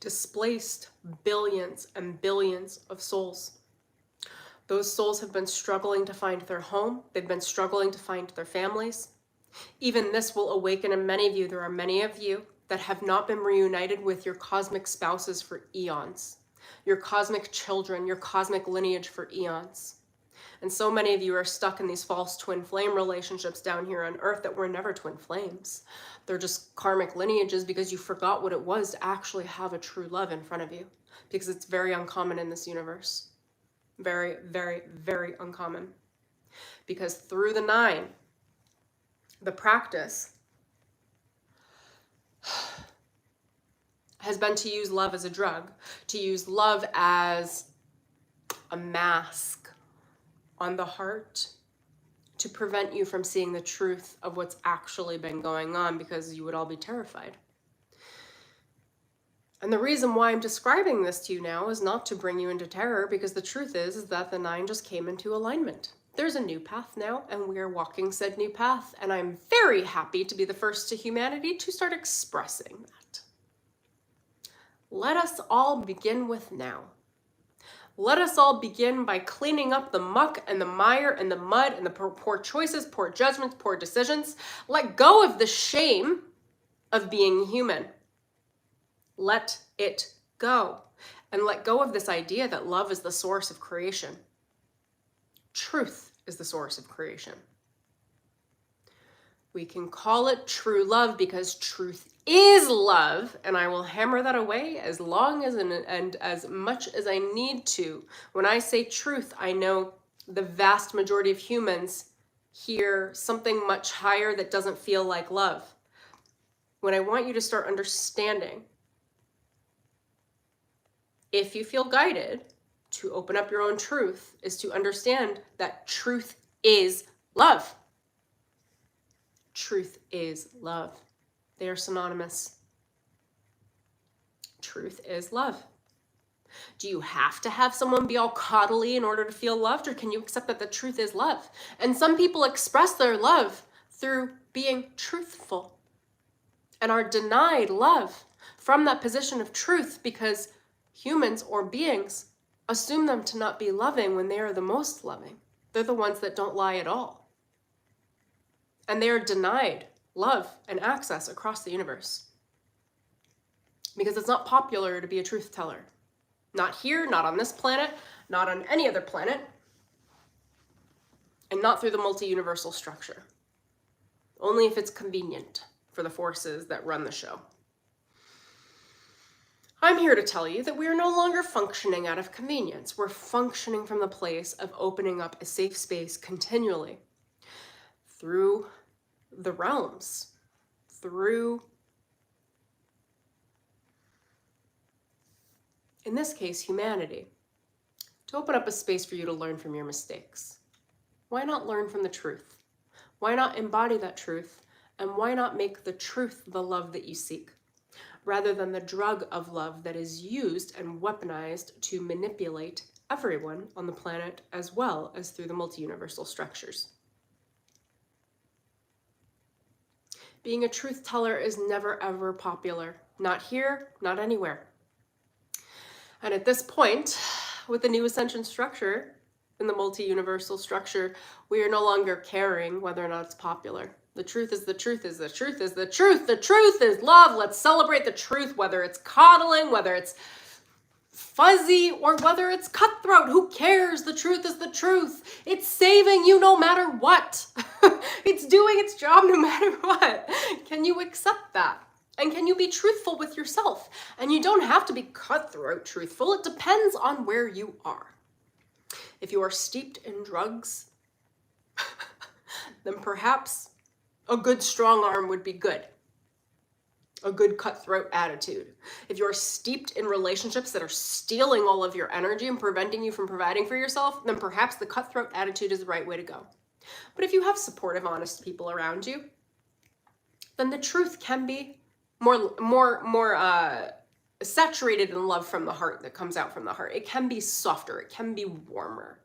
Speaker 1: displaced billions and billions of souls. Those souls have been struggling to find their home. They've been struggling to find their families. Even this will awaken in many of you. There are many of you that have not been reunited with your cosmic spouses for eons, your cosmic children, your cosmic lineage for eons. And so many of you are stuck in these false twin flame relationships down here on earth that were never twin flames. They're just karmic lineages because you forgot what it was to actually have a true love in front of you. Because it's very uncommon in this universe. Very, very, very uncommon. Because through the 9, the practice has been to use love as a drug, to use love as a mask on the heart to prevent you from seeing the truth of what's actually been going on, because you would all be terrified. And the reason why I'm describing this to you now is not to bring you into terror, because the truth is that the 9 just came into alignment. There's a new path now, and we are walking said new path, and I'm very happy to be the first to humanity to start expressing that. Let us all begin with now. Let us all begin by cleaning up the muck and the mire and the mud and the poor choices, poor judgments, poor decisions. Let go of the shame of being human. Let it go. And let go of this idea that love is the source of creation. Truth is the source of creation. We can call it true love because truth is love, and I will hammer that away as long as and as much as I need to. When I say truth, I know the vast majority of humans hear something much higher that doesn't feel like love. When I want you to start understanding, if you feel guided to open up your own truth, is to understand that truth is love. Truth is love. They are synonymous. Truth is love. Do you have to have someone be all coddly in order to feel loved, or can you accept that the truth is love? And some people express their love through being truthful and are denied love from that position of truth because humans or beings assume them to not be loving when they are the most loving. They're the ones that don't lie at all. And they are denied love and access across the universe. Because it's not popular to be a truth teller. Not here, not on this planet, not on any other planet, and not through the multi-universal structure. Only if it's convenient for the forces that run the show. I'm here to tell you that we are no longer functioning out of convenience. We're functioning from the place of opening up a safe space continually through the realms, through, in this case, humanity, to open up a space for you to learn from your mistakes. Why not learn from the truth? Why not embody that truth? And why not make the truth the love that you seek, rather than the drug of love that is used and weaponized to manipulate everyone on the planet, as well as through the multi-universal structures. Being a truth teller is never ever popular. Not here, not anywhere. And at this point, with the new ascension structure, in the multi-universal structure, we are no longer caring whether or not it's popular. The truth is the truth is the truth is the truth. The truth is love. Let's celebrate the truth, whether it's coddling, whether it's fuzzy, or whether it's cutthroat. Who cares? The truth is the truth. It's saving you no matter what. It's doing its job no matter what. Can you accept that? And can you be truthful with yourself? And you don't have to be cutthroat truthful. It depends on where you are. If you are steeped in drugs, then perhaps a good strong arm would be good. A good cutthroat attitude. If you're steeped in relationships that are stealing all of your energy and preventing you from providing for yourself, then perhaps the cutthroat attitude is the right way to go. But if you have supportive, honest people around you, then the truth can be more saturated in love from the heart that comes out from the heart. It can be softer. It can be warmer.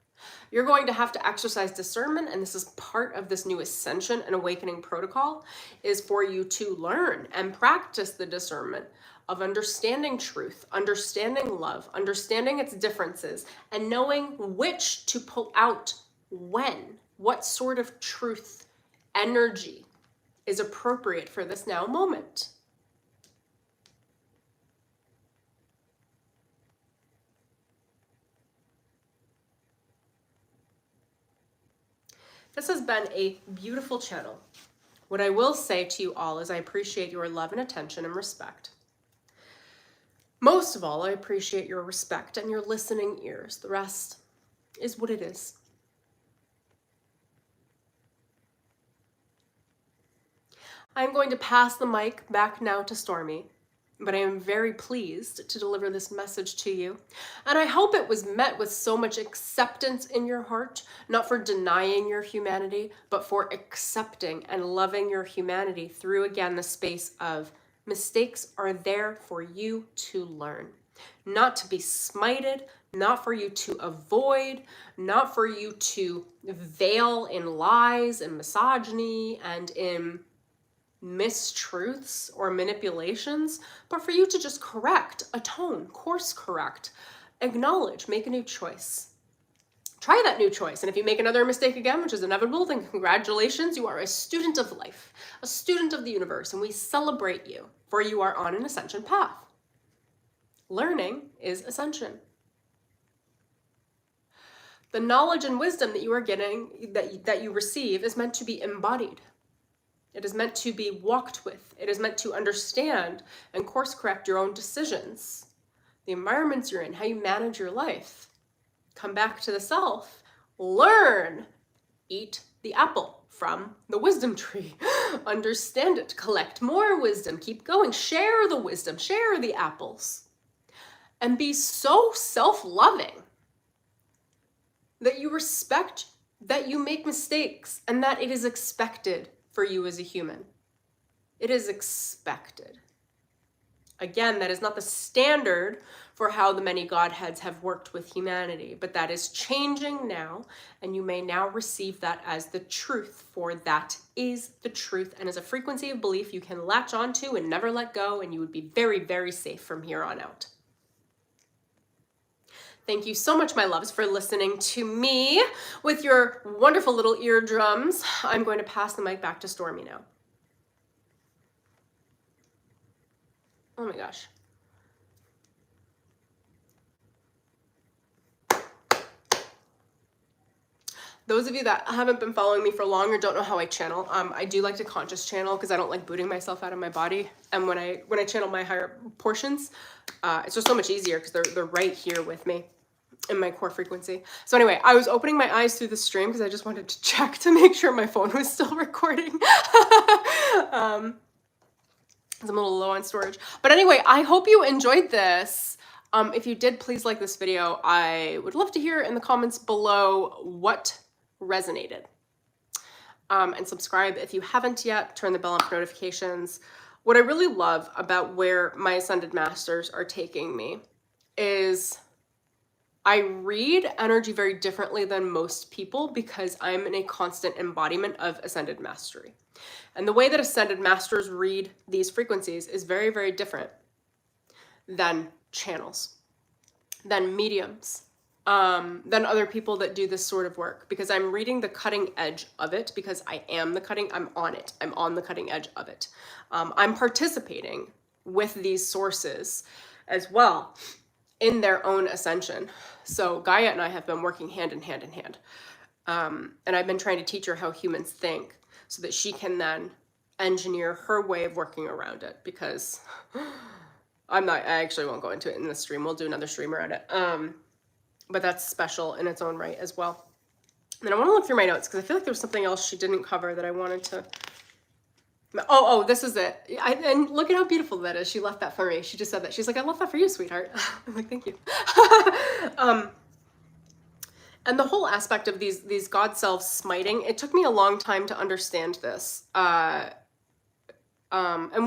Speaker 1: You're going to have to exercise discernment, and this is part of this new ascension and awakening protocol, is for you to learn and practice the discernment of understanding truth, understanding love, understanding its differences, and knowing which to pull out when, what sort of truth energy is appropriate for this now moment. This has been a beautiful channel. What I will say to you all is I appreciate your love and attention and respect. Most of all, I appreciate your respect and your listening ears. The rest is what it is. I'm going to pass the mic back now to Stormie, but I am very pleased to deliver this message to you. And I hope it was met with so much acceptance in your heart, not for denying your humanity, but for accepting and loving your humanity through, again, the space of mistakes are there for you to learn, not to be smited, not for you to avoid, not for you to veil in lies and misogyny and in mistruths or manipulations, but for you to just correct, atone, course correct, acknowledge, make a new choice. Try that new choice. And if you make another mistake again, which is inevitable, then congratulations, you are a student of life, a student of the universe, and we celebrate you, for you are on an ascension path. Learning is ascension. The knowledge and wisdom that you are getting, that you receive, is meant to be embodied. It is meant to be walked with. It is meant to understand and course correct your own decisions, the environments you're in, how you manage your life. Come back to the self, learn, eat the apple from the wisdom tree, understand it, collect more wisdom, keep going, share the wisdom, share the apples, and be so self-loving that you respect that you make mistakes and that it is expected for you as a human. It is expected. Again, that is not the standard for how the many Godheads have worked with humanity, but that is changing now, and you may now receive that as the truth, for that is the truth, and as a frequency of belief you can latch onto and never let go, and you would be very, very safe from here on out. Thank you so much, my loves, for listening to me with your wonderful little eardrums. I'm going to pass the mic back to Stormie now. Oh my gosh. Those of you that haven't been following me for long or don't know how I channel, I do like to conscious channel because I don't like booting myself out of my body. And when I channel my higher portions, it's just so much easier because they're right here with me in my core frequency. So anyway, I was opening my eyes through the stream because I just wanted to check to make sure my phone was still recording. I'm a little low on storage. But anyway, I hope you enjoyed this. If you did, please like this video. I would love to hear in the comments below what resonated. And subscribe if you haven't yet. Turn the bell on for notifications. What I really love about where my Ascended Masters are taking me is I read energy very differently than most people because I'm in a constant embodiment of Ascended Mastery. And the way that Ascended Masters read these frequencies is very, very different than channels, than mediums, than other people that do this sort of work, because I'm reading the cutting edge of it, because I'm on it. I'm on the cutting edge of it. I'm participating with these sources as well in their own ascension. So Gaia and I have been working hand in hand in hand. And I've been trying to teach her how humans think so that she can then engineer her way of working around it, because I actually won't go into it in this stream. We'll do another stream around it. But that's special in its own right as well. And then I want to look through my notes because I feel like there's something else she didn't cover that I wanted to. Oh, this is it. And look at how beautiful that is. She left that for me. She just said that. She's like, I love that for you, sweetheart. I'm like, thank you. And the whole aspect of these God selves smiting, it took me a long time to understand this. And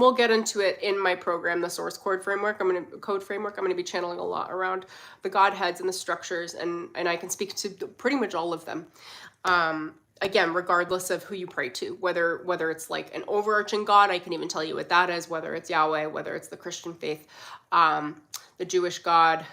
Speaker 1: we'll get into it in my program, the Source Code Framework. I'm going to be channeling a lot around the Godheads and the structures, and I can speak to pretty much all of them. Again, regardless of who you pray to, whether it's like an overarching God, I can even tell you what that is, whether it's Yahweh, whether it's the Christian faith, the Jewish God,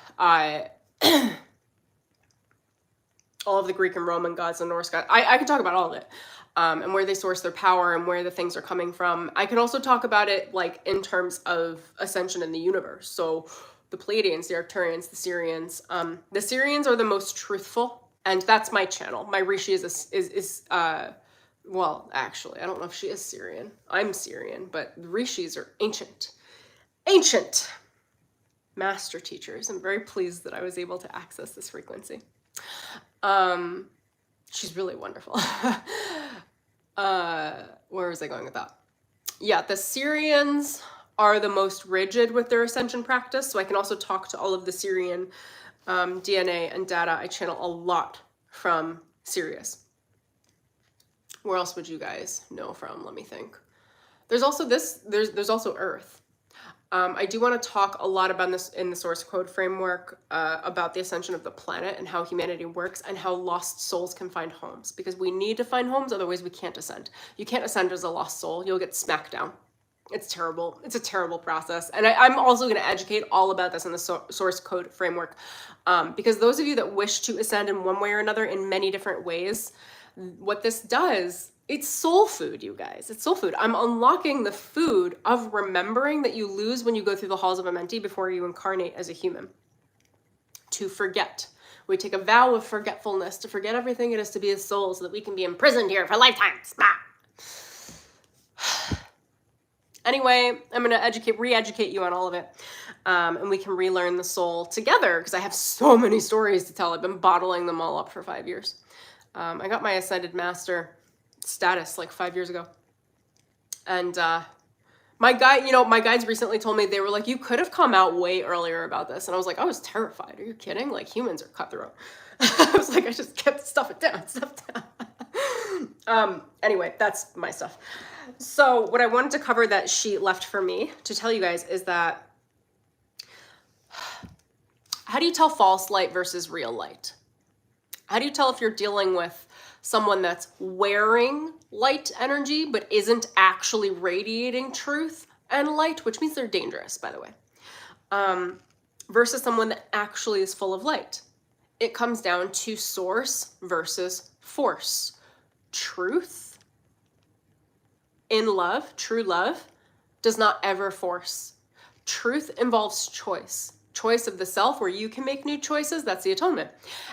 Speaker 1: all of the Greek and Roman gods, the Norse gods. I can talk about all of it, and where they source their power and where the things are coming from. I can also talk about it like in terms of ascension in the universe. So the Pleiadians, the Arcturians, the Syrians. The Syrians are the most truthful And that's my channel. My REISHI well, actually, I don't know if she is Syrian. I'm Syrian, but REISHIs are ancient master teachers. I'm very pleased that I was able to access this frequency. She's really wonderful. Where was I going with that? Yeah, the Syrians are the most rigid with their ascension practice. So I can also talk to all of the Syrian DNA and data. I channel a lot from Sirius. Where else would you guys know from? Let me think. There's also there's also Earth. I do want to talk a lot about this in the source code framework about the ascension of the planet and how humanity works and how lost souls can find homes, because we need to find homes, otherwise we can't ascend. You can't ascend as a lost soul. You'll get smacked down. It's terrible. It's a terrible process. And I'm also going to educate all about this in the source code framework, because those of you that wish to ascend in one way or another in many different ways, what this does, it's soul food, you guys. It's soul food. I'm unlocking the food of remembering that you lose when you go through the halls of a mentee before you incarnate as a human. To forget. We take a vow of forgetfulness, to forget everything it is to be a soul so that we can be imprisoned here for lifetimes. Anyway, I'm going to re-educate you on all of it. And we can relearn the soul together, because I have so many stories to tell. I've been bottling them all up for 5 years. I got my Ascended Master status like 5 years ago. And my guides recently told me, they were like, you could have come out way earlier about this. And I was like, I was terrified. Are you kidding? Like, humans are cutthroat. I was like, I just kept stuff it down. Anyway, that's my stuff. So what I wanted to cover that she left for me to tell you guys is that, how do you tell false light versus real light? How do you tell if you're dealing with someone that's wearing light energy but isn't actually radiating truth and light, which means they're dangerous, by the way, versus someone that actually is full of light? It comes down to source versus force. Truth in love, true love, does not ever force. Truth involves choice. Choice of the self, where you can make new choices, that's the atonement.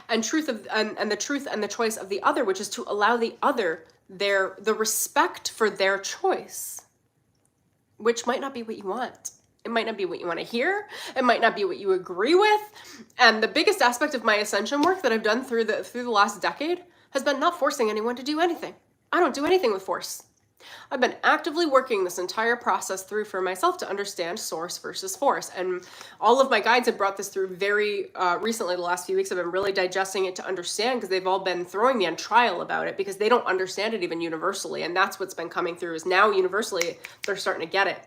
Speaker 1: And the truth and the choice of the other, which is to allow the other the respect for their choice, which might not be what you want. It might not be what you want to hear. It might not be what you agree with. And the biggest aspect of my ascension work that I've done through the last decade has been not forcing anyone to do anything. I don't do anything with force. I've been actively working this entire process through for myself to understand source versus force. And all of my guides have brought this through very recently. The last few weeks I've been really digesting it to understand, because they've all been throwing me on trial about it because they don't understand it even universally. And that's what's been coming through, is now universally they're starting to get it.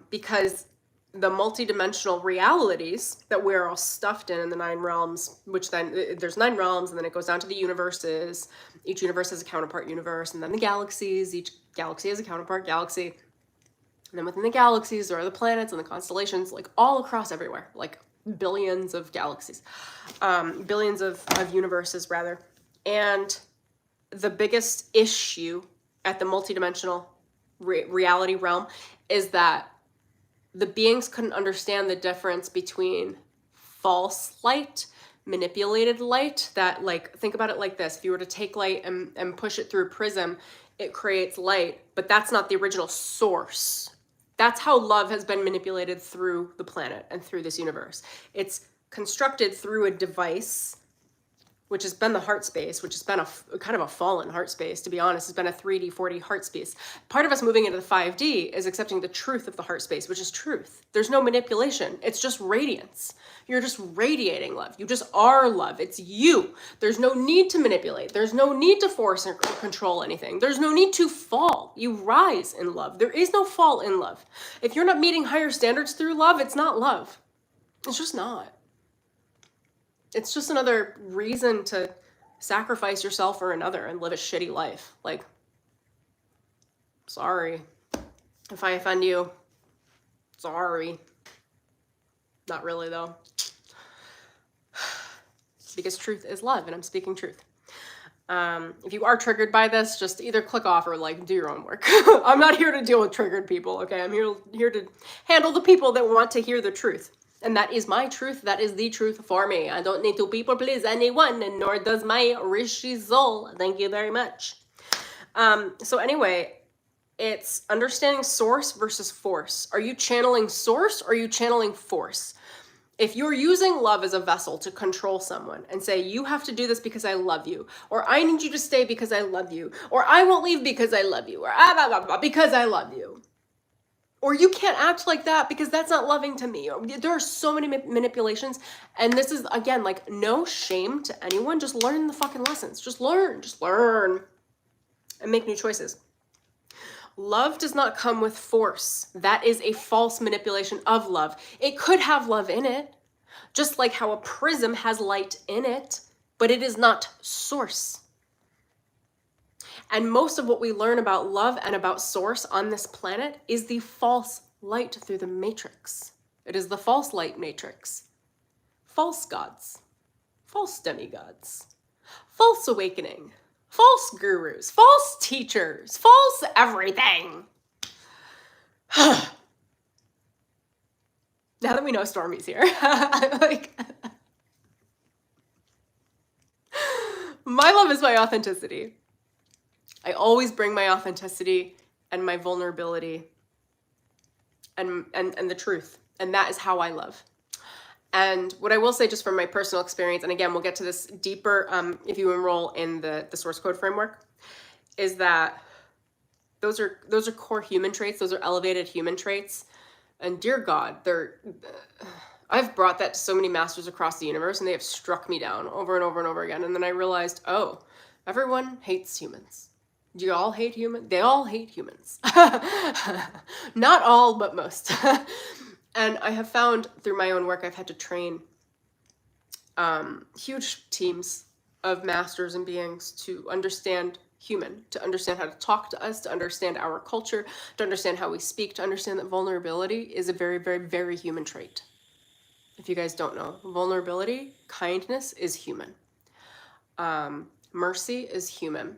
Speaker 1: Because the multidimensional realities that we're all stuffed in the 9 realms, which then there's 9 realms, and then it goes down to the universes. Each universe has a counterpart universe, and then the galaxies. Each galaxy has a counterpart galaxy. And then within the galaxies, there are the planets and the constellations, like all across everywhere, like billions of galaxies, billions of universes rather. And the biggest issue at the multidimensional reality realm is that the beings couldn't understand the difference between false light, manipulated light, that, like, think about it like this. If you were to take light and push it through a prism, it creates light, but that's not the original source. That's how love has been manipulated through the planet and through this universe. It's constructed through a device, which has been the heart space, which has been a kind of a fallen heart space, to be honest. It's been a 3D, 4D heart space. Part of us moving into the 5D is accepting the truth of the heart space, which is truth. There's no manipulation. It's just radiance. You're just radiating love. You just are love. It's you. There's no need to manipulate. There's no need to force or control anything. There's no need to fall. You rise in love. There is no fall in love. If you're not meeting higher standards through love, it's not love. It's just not. It's just another reason to sacrifice yourself for another and live a shitty life. Like, sorry if I offend you. Sorry. Not really, though. Because truth is love, and I'm speaking truth. If you are triggered by this, just either click off or, like, do your own work. I'm not here to deal with triggered people, okay? I'm here to handle the people that want to hear the truth. And that is my truth. That is the truth for me. I don't need to people please anyone, and nor does my REISHI soul. Thank you very much. So anyway, it's understanding source versus force. Are you channeling source or are you channeling force? If you're using love as a vessel to control someone and say, you have to do this because I love you, or I need you to stay because I love you, or I won't leave because I love you, or blah, blah, blah, because I love you. Or you can't act like that because that's not loving to me. There are so many manipulations. And this is, again, like no shame to anyone. Just learn the fucking lessons. Just learn and make new choices. Love does not come with force. That is a false manipulation of love. It could have love in it, just like how a prism has light in it, but it is not source. And most of what we learn about love and about source on this planet is the false light through the matrix. It is the false light matrix. False gods, false demigods, false awakening, false gurus, false teachers, false everything. Now that we know Stormie's here, my love is my authenticity. I always bring my authenticity and my vulnerability and the truth. And that is how I love. And what I will say just from my personal experience, and again, we'll get to this deeper if you enroll in the source code framework, is that those are core human traits. Those are elevated human traits. And dear God, I've brought that to so many masters across the universe, and they have struck me down over and over and over again. And then I realized, oh, everyone hates humans. Do you all hate humans? They all hate humans. Not all, but most. And I have found through my own work, I've had to train huge teams of masters and beings to understand human, to understand how to talk to us, to understand our culture, to understand how we speak, to understand that vulnerability is a very, very, very human trait. If you guys don't know, vulnerability, kindness is human. Mercy is human.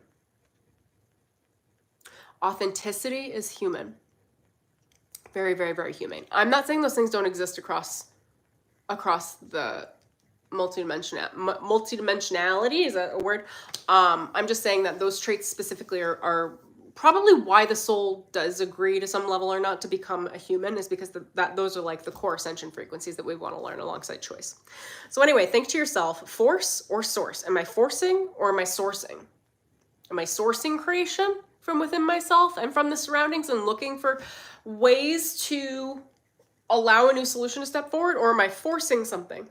Speaker 1: Authenticity is human. Very, very, very human. I'm not saying those things don't exist across the multidimensionality, is that a word? I'm just saying that those traits specifically are probably why the soul does agree to some level or not to become a human, is because those are like the core ascension frequencies that we want to learn alongside choice. So anyway, think to yourself, force or source? Am I forcing or am I sourcing? Am I sourcing creation from within myself and from the surroundings and looking for ways to allow a new solution to step forward, or am I forcing something?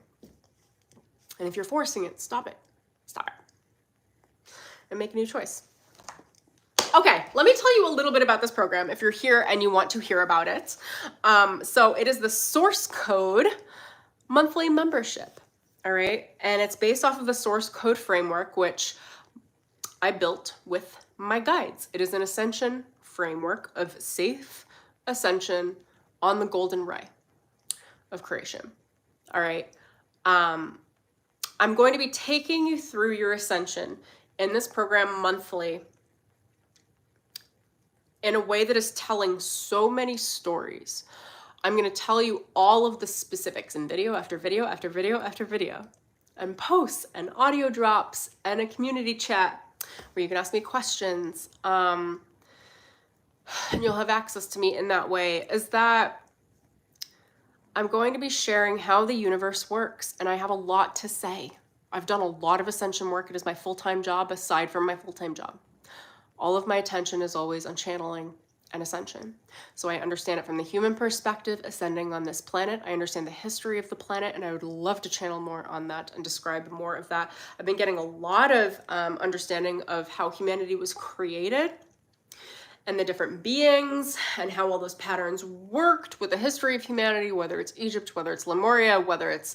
Speaker 1: And if you're forcing it, stop it. Stop it. And make a new choice. Okay, let me tell you a little bit about this program if you're here and you want to hear about it. So it is the Source Code monthly membership, all right? And it's based off of the Source Code framework, which I built with my guides. It is an ascension framework of safe ascension on the golden ray of creation. All right. I'm going to be taking you through your ascension in this program monthly in a way that is telling so many stories. I'm going to tell you all of the specifics in video after video after video after video, and posts and audio drops and a community chat where you can ask me questions. And you'll have access to me in that way, is that I'm going to be sharing how the universe works, and I have a lot to say. I've done a lot of ascension work. It is my full-time job aside from my full-time job. All of my attention is always on channeling and ascension. So I understand it from the human perspective, ascending on this planet. I understand the history of the planet, and I would love to channel more on that and describe more of that. I've been getting a lot of understanding of how humanity was created and the different beings and how all those patterns worked with the history of humanity, whether it's Egypt, whether it's Lemuria, whether it's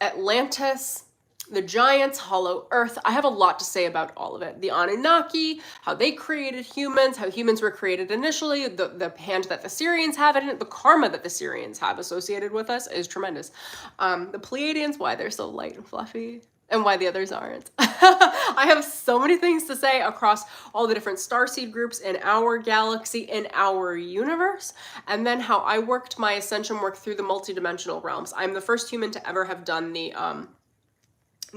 Speaker 1: Atlantis, the giants, Hollow Earth. I have a lot to say about all of it. The Anunnaki, how they created humans, how humans were created initially, the hand that the Syrians have in it, the karma that the Syrians have associated with us is tremendous. The Pleiadians, why they're so light and fluffy. and why the others aren't. I have so many things to say across all the different starseed groups in our galaxy, in our universe, and then how I worked my ascension work through the multidimensional realms. I'm the first human to ever have done the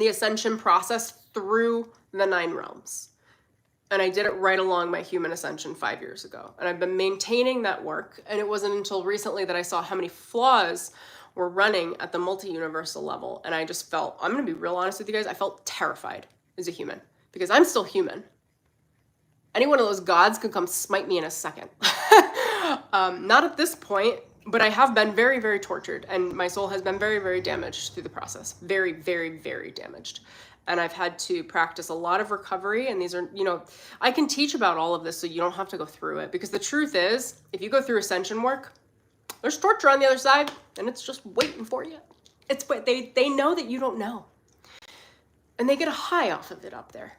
Speaker 1: ascension process through the 9 realms. And I did it right along my human ascension 5 years ago. And I've been maintaining that work. And it wasn't until recently that I saw how many flaws were running at the multi-universal level. And I just felt, I'm going to be real honest with you guys, I felt terrified as a human because I'm still human. Any one of those gods could come smite me in a second. Not at this point, but I have been very, very tortured. And my soul has been very, very damaged through the process. Very, very, very damaged. And I've had to practice a lot of recovery. And these are, you know, I can teach about all of this so you don't have to go through it. Because the truth is, if you go through ascension work, there's torture on the other side, and it's just waiting for you. It's what they know that you don't know. And they get a high off of it up there.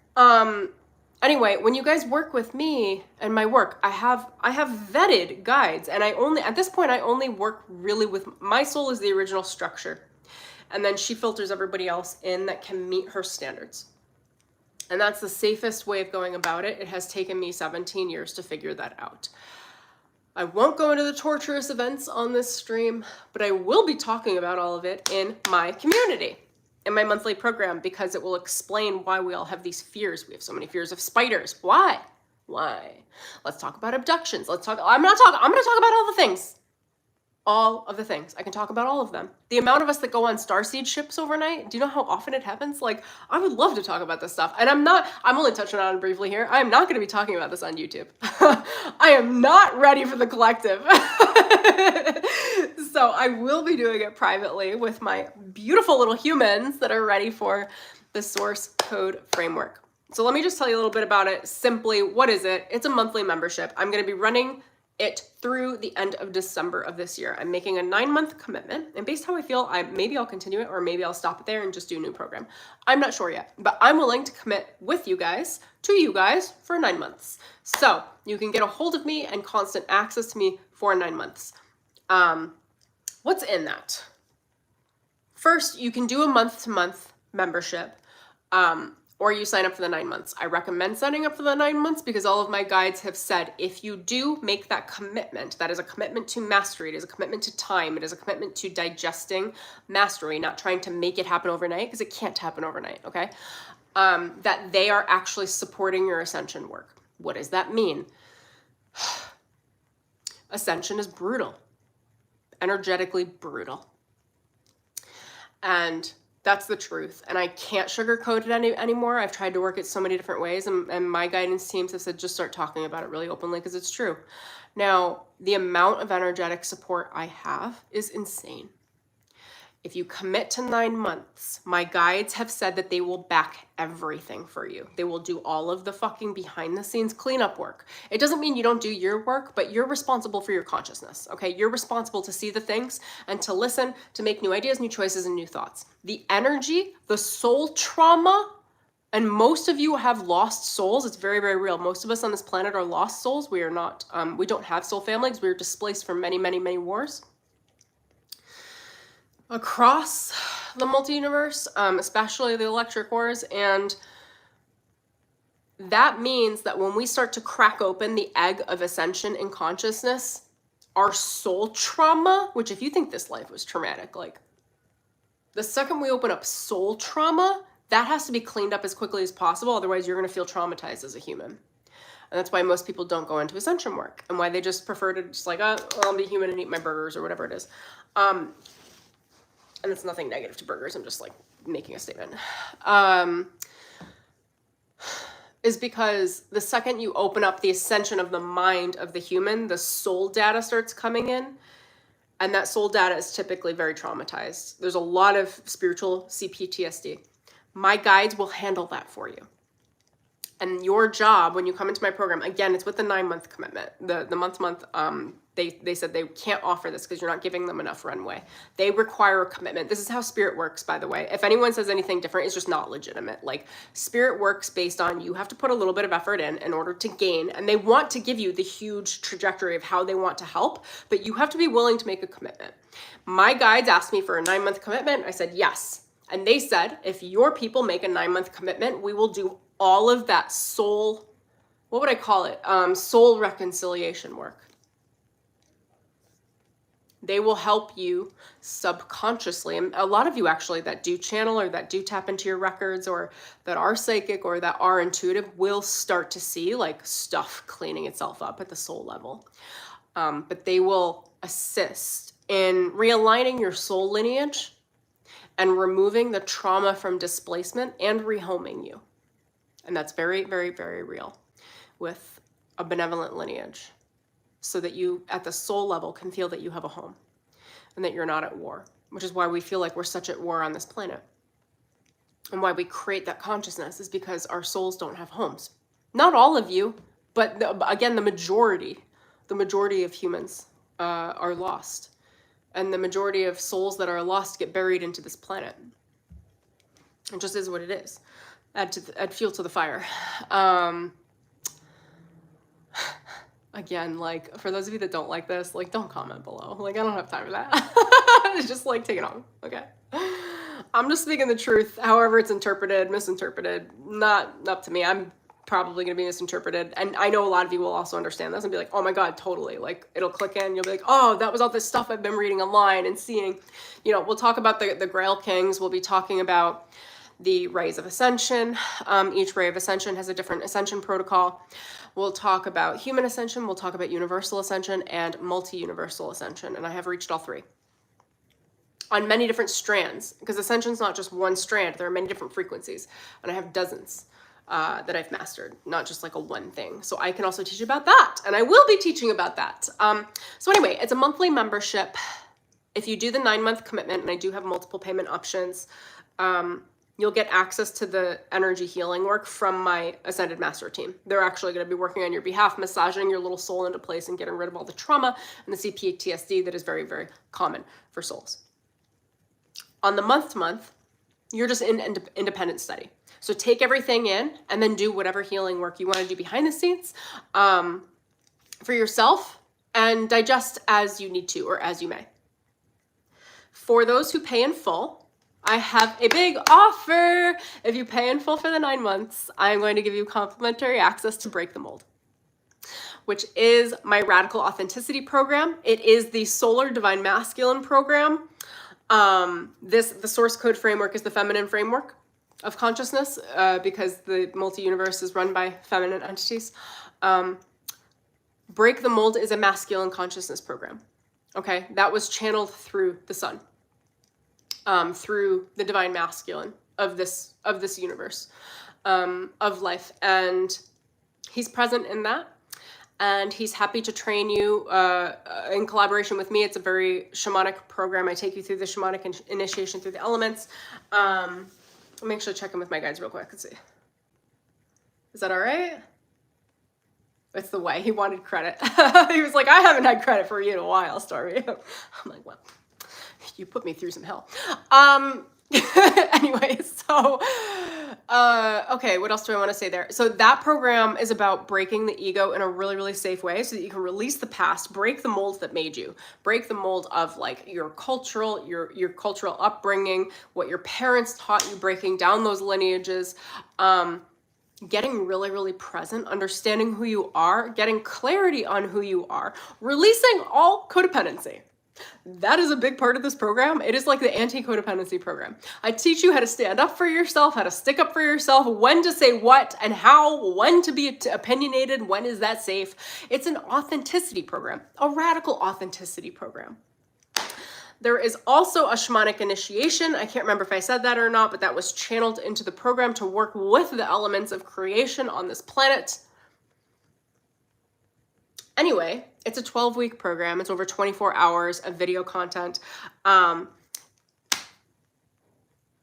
Speaker 1: Anyway, when you guys work with me and my work, I have vetted guides, and at this point I only work really with my soul is the original structure. And then she filters everybody else in that can meet her standards. And that's the safest way of going about it. It has taken me 17 years to figure that out. I won't go into the torturous events on this stream, but I will be talking about all of it in my community, in my monthly program, because it will explain why we all have these fears. We have so many fears of spiders. Why? Why? Let's talk about abductions. I'm going to talk about all the things. All of the things. I can talk about all of them. The amount of us that go on Starseed ships overnight, do you know how often it happens? Like, I would love to talk about this stuff. And I'm only touching on it briefly here. I am not going to be talking about this on YouTube. I am not ready for the collective. So I will be doing it privately with my beautiful little humans that are ready for the source code framework. So let me just tell you a little bit about it. Simply, what is it? It's a monthly membership. I'm going to be running it through the end of December of this year. I'm making a 9-month commitment, and based on how I feel, maybe I'll continue it, or maybe I'll stop it there and just do a new program. I'm not sure yet, but I'm willing to commit with you guys, to you guys, for 9 months. So you can get a hold of me and constant access to me for 9 months. What's in that? First, you can do a month-to-month membership, or you sign up for the 9 months. I recommend signing up for the 9 months because all of my guides have said, if you do make that commitment, that is a commitment to mastery, it is a commitment to time, it is a commitment to digesting mastery, not trying to make it happen overnight, because it can't happen overnight, okay? That they are actually supporting your ascension work. What does that mean? Ascension is brutal, energetically brutal. And that's the truth. And I can't sugarcoat it anymore. I've tried to work it so many different ways, and my guidance teams have said, just start talking about it really openly because it's true. Now, the amount of energetic support I have is insane. If you commit to 9 months, my guides have said that they will back everything for you. They will do all of the fucking behind the scenes cleanup work. It doesn't mean you don't do your work, but you're responsible for your consciousness, okay? You're responsible to see the things and to listen, to make new ideas, new choices, and new thoughts. The energy, the soul trauma, and most of you have lost souls. It's very, very real. Most of us on this planet are lost souls. We are not, we don't have soul families. We were displaced from many, many, many wars across the multi-universe, especially the electric wars. And that means that when we start to crack open the egg of ascension in consciousness, our soul trauma, which if you think this life was traumatic, like the second we open up soul trauma, that has to be cleaned up as quickly as possible. Otherwise, you're going to feel traumatized as a human. And that's why most people don't go into ascension work, and why they just prefer to just like, oh, I'll be human and eat my burgers or whatever it is. And it's nothing negative to burgers. I'm just like making a statement. Is because the second you open up the ascension of the mind of the human, the soul data starts coming in. And that soul data is typically very traumatized. There's a lot of spiritual CPTSD. My guides will handle that for you. And your job when you come into my program, again, it's with the 9-month commitment. The month-to-month, they said they can't offer this because you're not giving them enough runway. They require a commitment. This is how spirit works, by the way. If anyone says anything different, it's just not legitimate. Like, spirit works based on you have to put a little bit of effort in order to gain. And they want to give you the huge trajectory of how they want to help, but you have to be willing to make a commitment. My guides asked me for a 9-month commitment. I said, yes. And they said, if your people make a 9-month commitment, we will do all of that soul, what would I call it? Soul reconciliation work. They will help you subconsciously. And a lot of you actually that do channel or that do tap into your records or that are psychic or that are intuitive will start to see like stuff cleaning itself up at the soul level. But they will assist in realigning your soul lineage and removing the trauma from displacement and rehoming you. And that's very, very, very real with a benevolent lineage, so that you at the soul level can feel that you have a home and that you're not at war, which is why we feel like we're such at war on this planet. And why we create that consciousness is because our souls don't have homes. Not all of you, but again, the majority of humans are lost. And the majority of souls that are lost get buried into this planet. It just is what it is. Add fuel to the fire. Again, like, for those of you that don't like this, like, don't comment below. Like, I don't have time for that. Just, like, take it on, okay? I'm just speaking the truth. However it's interpreted, misinterpreted, not up to me. I'm probably going to be misinterpreted. And I know a lot of you will also understand this and be like, oh my God, totally. Like, it'll click in. You'll be like, oh, that was all this stuff I've been reading online and seeing. You know, we'll talk about the Grail Kings. We'll be talking about the rays of ascension. Each ray of ascension has a different ascension protocol. We'll talk about human ascension. We'll talk about universal ascension and multi-universal ascension. And I have reached all three on many different strands, because ascension is not just one strand. There are many different frequencies, and I have dozens that I've mastered, not just like a one thing. So I can also teach about that, and I will be teaching about that. So anyway, it's a monthly membership. If you do the 9-month commitment, and I do have multiple payment options, you'll get access to the energy healing work from my Ascended Master team. They're actually going to be working on your behalf, massaging your little soul into place and getting rid of all the trauma and the CPTSD that is very, very common for souls. On the month-to-month, you're just in independent study. So take everything in and then do whatever healing work you want to do behind the scenes for yourself and digest as you need to or as you may. For those who pay in full, I have a big offer. If you pay in full for the 9 months, I'm going to give you complimentary access to Break the Mold, which is my Radical Authenticity program. It is the Solar Divine Masculine program. The source code framework is the feminine framework of consciousness because the multi-universe is run by feminine entities. Break the Mold is a masculine consciousness program. Okay, that was channeled through the sun. Through the divine masculine of this universe, of life. And he's present in that. And he's happy to train you in collaboration with me. It's a very shamanic program. I take you through the shamanic initiation through the elements. I'll make sure to check in with my guides real quick. Let's see. Is that all right? It's the way. He wanted credit. He was like, I haven't had credit for you in a while, Stormie. I'm like, well, you put me through some hell. Anyway, so, okay, what else do I want to say there? So that program is about breaking the ego in a really, really safe way so that you can release the past, break the molds that made you, break the mold of like your cultural upbringing, what your parents taught you, breaking down those lineages, getting really, really present, understanding who you are, getting clarity on who you are, releasing all codependency. That is a big part of this program. It is like the anti-codependency program. I teach you how to stand up for yourself, how to stick up for yourself, when to say what and how, when to be opinionated, when is that safe. It's an authenticity program, a radical authenticity program. There is also a shamanic initiation. I can't remember if I said that or not, but that was channeled into the program to work with the elements of creation on this planet. Anyway, it's a 12-week program. It's over 24 hours of video content.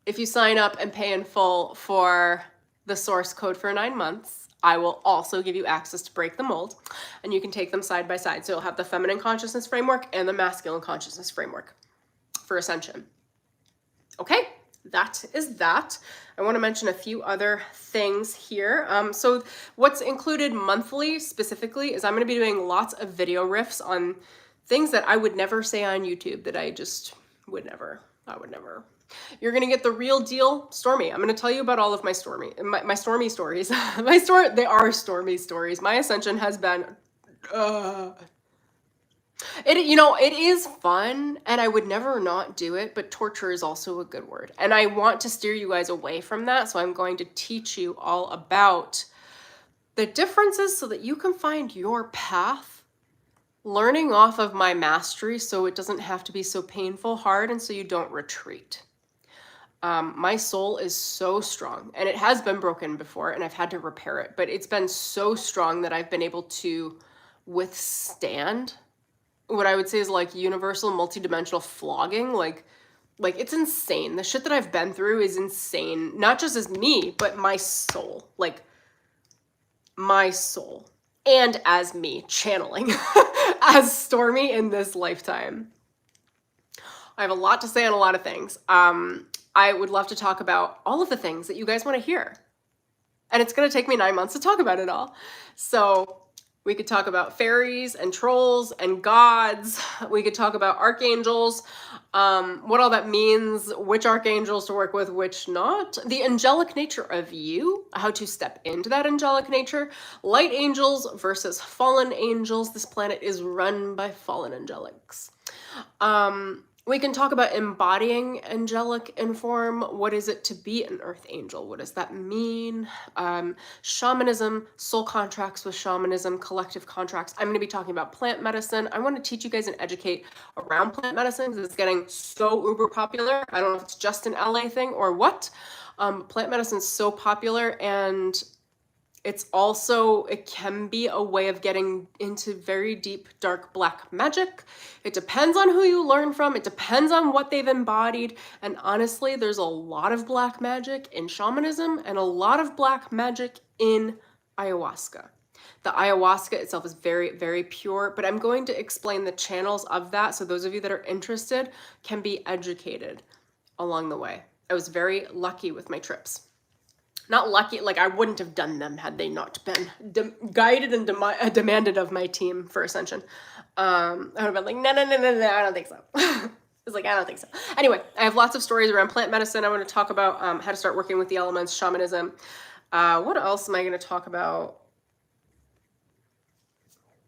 Speaker 1: If you sign up and pay in full for the source code for 9 months, I will also give you access to Break the Mold, and you can take them side by side. So you'll have the feminine consciousness framework and the masculine consciousness framework for ascension. Okay, that is that. I want to mention a few other things here. So what's included monthly specifically is I'm going to be doing lots of video riffs on things that I would never say on YouTube, that I just would never. You're going to get the real deal Stormie. I'm going to tell you about all of my Stormie stories. They are Stormie stories. My ascension has been it is fun, and I would never not do it, but torture is also a good word. And I want to steer you guys away from that, so I'm going to teach you all about the differences so that you can find your path, learning off of my mastery so it doesn't have to be so painful hard and so you don't retreat. My soul is so strong, and it has been broken before, and I've had to repair it, but it's been so strong that I've been able to withstand what I would say is like universal multidimensional flogging. Like it's insane. The shit that I've been through is insane. Not just as me, but my soul. Like my soul. And as me, channeling as Stormie in this lifetime. I have a lot to say on a lot of things. I would love to talk about all of the things that you guys want to hear. And it's going to take me 9 months to talk about it all. So we could talk about fairies and trolls and gods. We could talk about archangels, what all that means, which archangels to work with, which not, the angelic nature of you, how to step into that angelic nature, light angels versus fallen angels. This planet is run by fallen angelics. We can talk about embodying angelic in form. What is it to be an earth angel? What does that mean? Shamanism, soul contracts with shamanism, collective contracts. I'm going to be talking about plant medicine. I want to teach you guys and educate around plant medicine because it's getting so uber popular. I don't know if it's just an LA thing or what. Plant medicine is so popular, and it's also, it can be a way of getting into very deep, dark, black magic. It depends on who you learn from. It depends on what they've embodied. And honestly, there's a lot of black magic in shamanism and a lot of black magic in ayahuasca. The ayahuasca itself is very, very pure, but I'm going to explain the channels of that so those of you that are interested can be educated along the way. I was very lucky with my trips. Not lucky, like I wouldn't have done them had they not been guided and demanded of my team for Ascension. I would have been like, no, I don't think so. It's like, I don't think so. Anyway, I have lots of stories around plant medicine. I want to talk about how to start working with the elements, shamanism. What else am I going to talk about?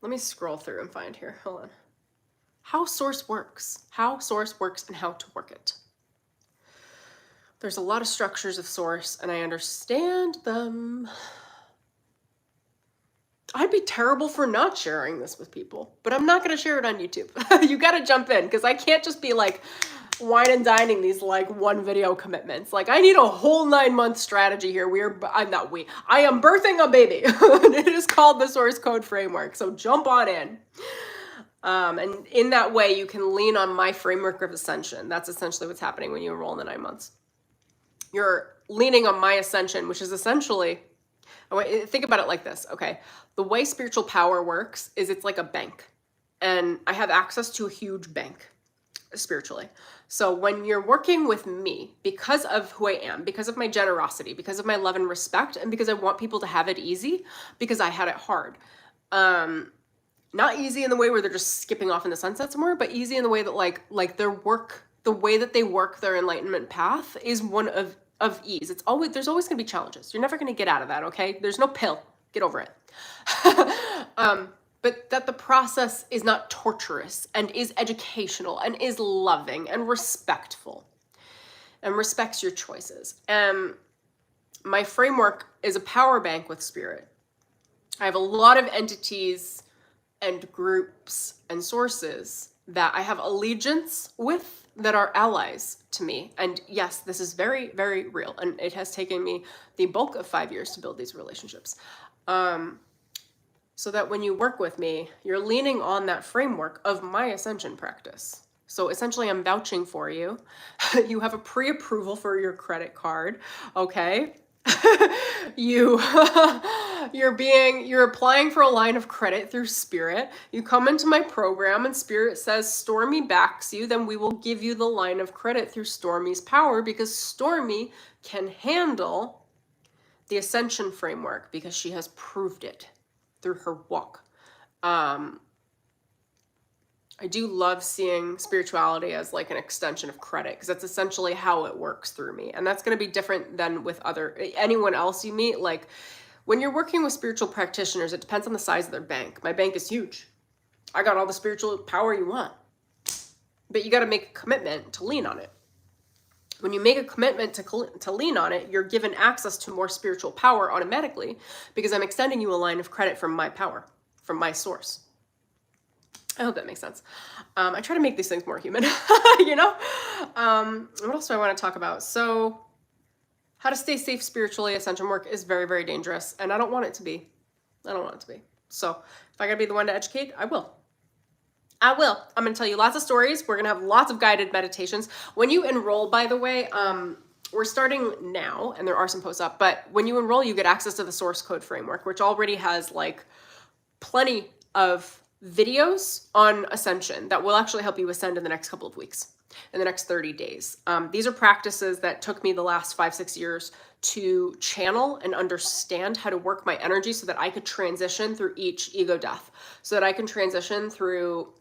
Speaker 1: Let me scroll through and find here. Hold on. How source works. How source works and how to work it. There's a lot of structures of source, and I understand them. I'd be terrible for not sharing this with people, but I'm not going to share it on YouTube. You got to jump in, because I can't just be like wine and dining these like one video commitments. Like I need a whole 9-month strategy here. I am birthing a baby. It is called the Source Code Framework. So jump on in. And in that way, you can lean on my framework of ascension. That's essentially what's happening when you enroll in the 9 months. You're leaning on my ascension, which is essentially, think about it like this, okay? The way spiritual power works is it's like a bank. And I have access to a huge bank spiritually. So when you're working with me, because of who I am, because of my generosity, because of my love and respect, and because I want people to have it easy, because I had it hard. Not easy in the way where they're just skipping off in the sunset somewhere, but easy in the way that like their work, the way that they work their enlightenment path is one of ease. There's always going to be challenges. You're never going to get out of that, okay? There's no pill. Get over it. But that the process is not torturous and is educational and is loving and respectful and respects your choices. My framework is a power bank with spirit. I have a lot of entities and groups and sources that I have allegiance with that are allies to me. And yes, this is very, very real. And it has taken me the bulk of 5 years to build these relationships. So that when you work with me, you're leaning on that framework of my ascension practice. So essentially I'm vouching for you. You have a pre-approval for your credit card, okay? You're applying for a line of credit through spirit. You come into my program and spirit says Stormie backs you, then we will give you the line of credit through Stormie's power, because Stormie can handle the ascension framework because she has proved it through her walk. I do love seeing spirituality as like an extension of credit, because that's essentially how it works through me. And that's going to be different than with anyone else you meet. Like when you're working with spiritual practitioners, it depends on the size of their bank. My bank is huge. I got all the spiritual power you want, but you got to make a commitment to lean on it. When you make a commitment to lean on it, you're given access to more spiritual power automatically, because I'm extending you a line of credit from my power, from my source. I hope that makes sense. I try to make these things more human, you know? What else do I want to talk about? So how to stay safe spiritually, ascension work is very, very dangerous, and I don't want it to be. I don't want it to be. So if I gotta be the one to educate, I will. I will. I'm going to tell you lots of stories. We're going to have lots of guided meditations. When you enroll, by the way, we're starting now, and there are some posts up, but when you enroll, you get access to the source code framework, which already has like plenty of videos on ascension that will actually help you ascend in the next couple of weeks, in the next 30 days. These are practices that took me the last 5-6 years to channel and understand how to work my energy so that I could transition through each ego death, so that I can transition through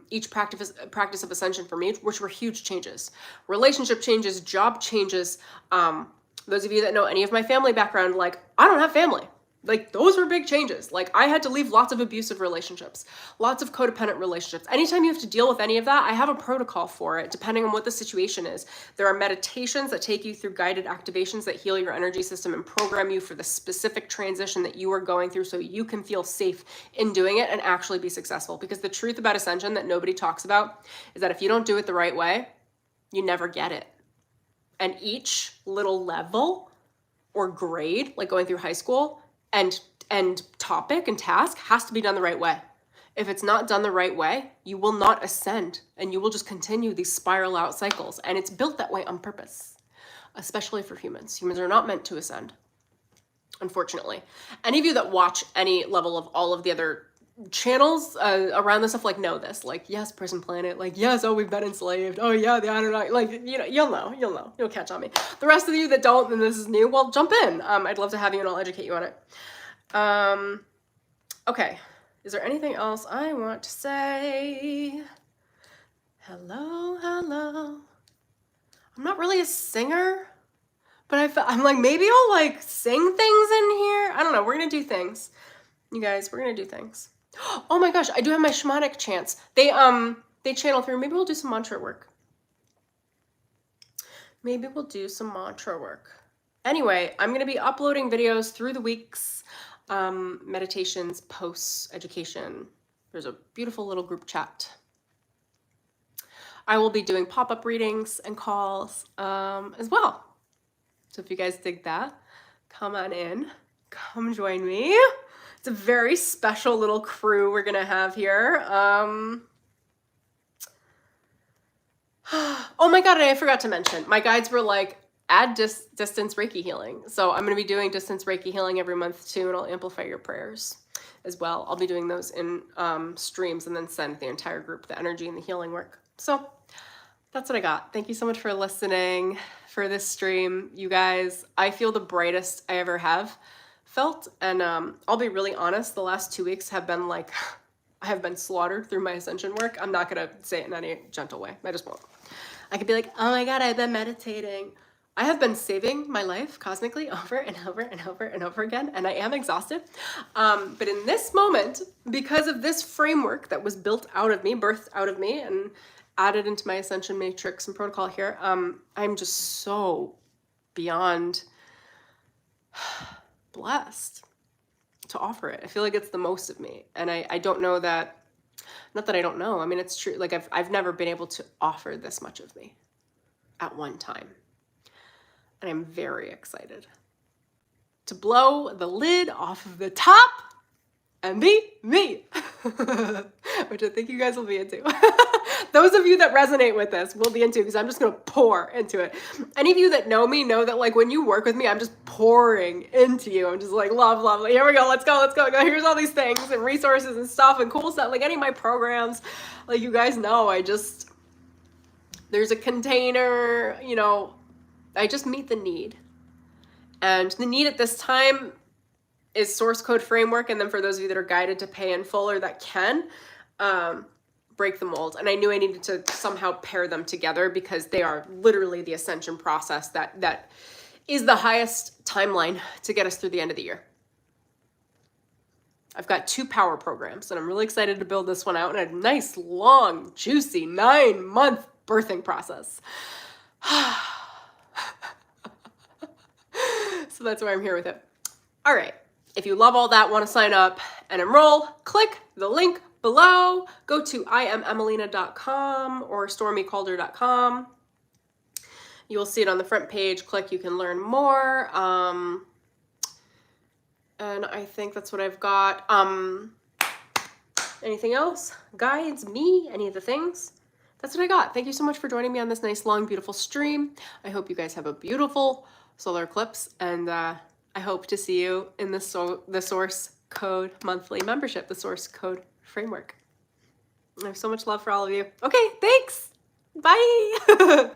Speaker 1: each practice of ascension for me, which were huge changes. Relationship changes, job changes. Those of you that know any of my family background, like I don't have family. Like those were big changes. Like I had to leave lots of abusive relationships, lots of codependent relationships. Anytime you have to deal with any of that, I have a protocol for it, depending on what the situation is. There are meditations that take you through guided activations that heal your energy system and program you for the specific transition that you are going through, so you can feel safe in doing it and actually be successful. Because the truth about ascension that nobody talks about is that if you don't do it the right way, you never get it. And each little level or grade, like going through high school, and topic and task has to be done the right way. If it's not done the right way, you will not ascend, and you will just continue these spiral out cycles. And it's built that way on purpose, especially for humans. Humans are not meant to ascend, unfortunately. Any of you that watch any level of all of the other channels around this stuff, like, know this. Like, yes, Prison Planet. Like, yes, oh, we've been enslaved. Oh, yeah, the Anunnaki. Like, you know, you'll know. You'll catch on me. The rest of you that don't, and this is new, well, jump in. I'd love to have you, and I'll educate you on it. Okay. Is there anything else I want to say? Hello. I'm not really a singer, but I'm like, maybe I'll like sing things in here. I don't know. We're going to do things. You guys, we're going to do things. Oh my gosh, I do have my shamanic chants. They channel through. Maybe we'll do some mantra work. Anyway, I'm going to be uploading videos through the weeks. Meditations, posts, education. There's a beautiful little group chat. I will be doing pop-up readings and calls as well. So if you guys dig that, come on in. Come join me. It's a very special little crew we're going to have here. Oh my God, I forgot to mention. My guides were like, add distance Reiki healing. So I'm going to be doing distance Reiki healing every month too, and I'll amplify your prayers as well. I'll be doing those in streams and then send the entire group the energy and the healing work. So that's what I got. Thank you so much for listening for this stream. You guys, I feel the brightest I ever have felt. And I'll be really honest, the last 2 weeks have been like, I have been slaughtered through my ascension work. I'm not going to say it in any gentle way. I just won't. I could be like, oh my God, I've been meditating. I have been saving my life cosmically over and over and over and over again, and I am exhausted. But in this moment, because of this framework that was built out of me, birthed out of me, and added into my ascension matrix and protocol here, I'm just so beyond blessed to offer it. I feel like it's the most of me, and I don't know that, not that I don't know, I mean, it's true. Like I've never been able to offer this much of me at one time. And I'm very excited to blow the lid off of the top and be me, which I think you guys will be into. Those of you that resonate with this will be into, because I'm just going to pour into it. Any of you that know me know that like when you work with me, I'm just pouring into you. I'm just like, love. Here we go. Let's go. Here's all these things and resources and stuff and cool stuff. Like any of my programs, like you guys know, there's a container, you know, I just meet the need. And the need at this time is source code framework. And then for those of you that are guided to pay in full or that can, break the mold. And I knew I needed to somehow pair them together because they are literally the ascension process that is the highest timeline to get us through the end of the year. I've got 2 power programs, and I'm really excited to build this one out in a nice, long, juicy 9-month birthing process. So that's why I'm here with it. All right. If you love all that, want to sign up and enroll, click the link below. Go to iamemelina.com or stormiecalder.com. You will see it on the front page. Click, you can learn more. And I think that's what I've got. Anything else? Guides, me, any of the things? That's what I got. Thank you so much for joining me on this nice, long, beautiful stream. I hope you guys have a beautiful solar eclipse, and I hope to see you in the Source Code monthly membership, the Source Code framework. I have so much love for all of you. Okay, thanks. Bye.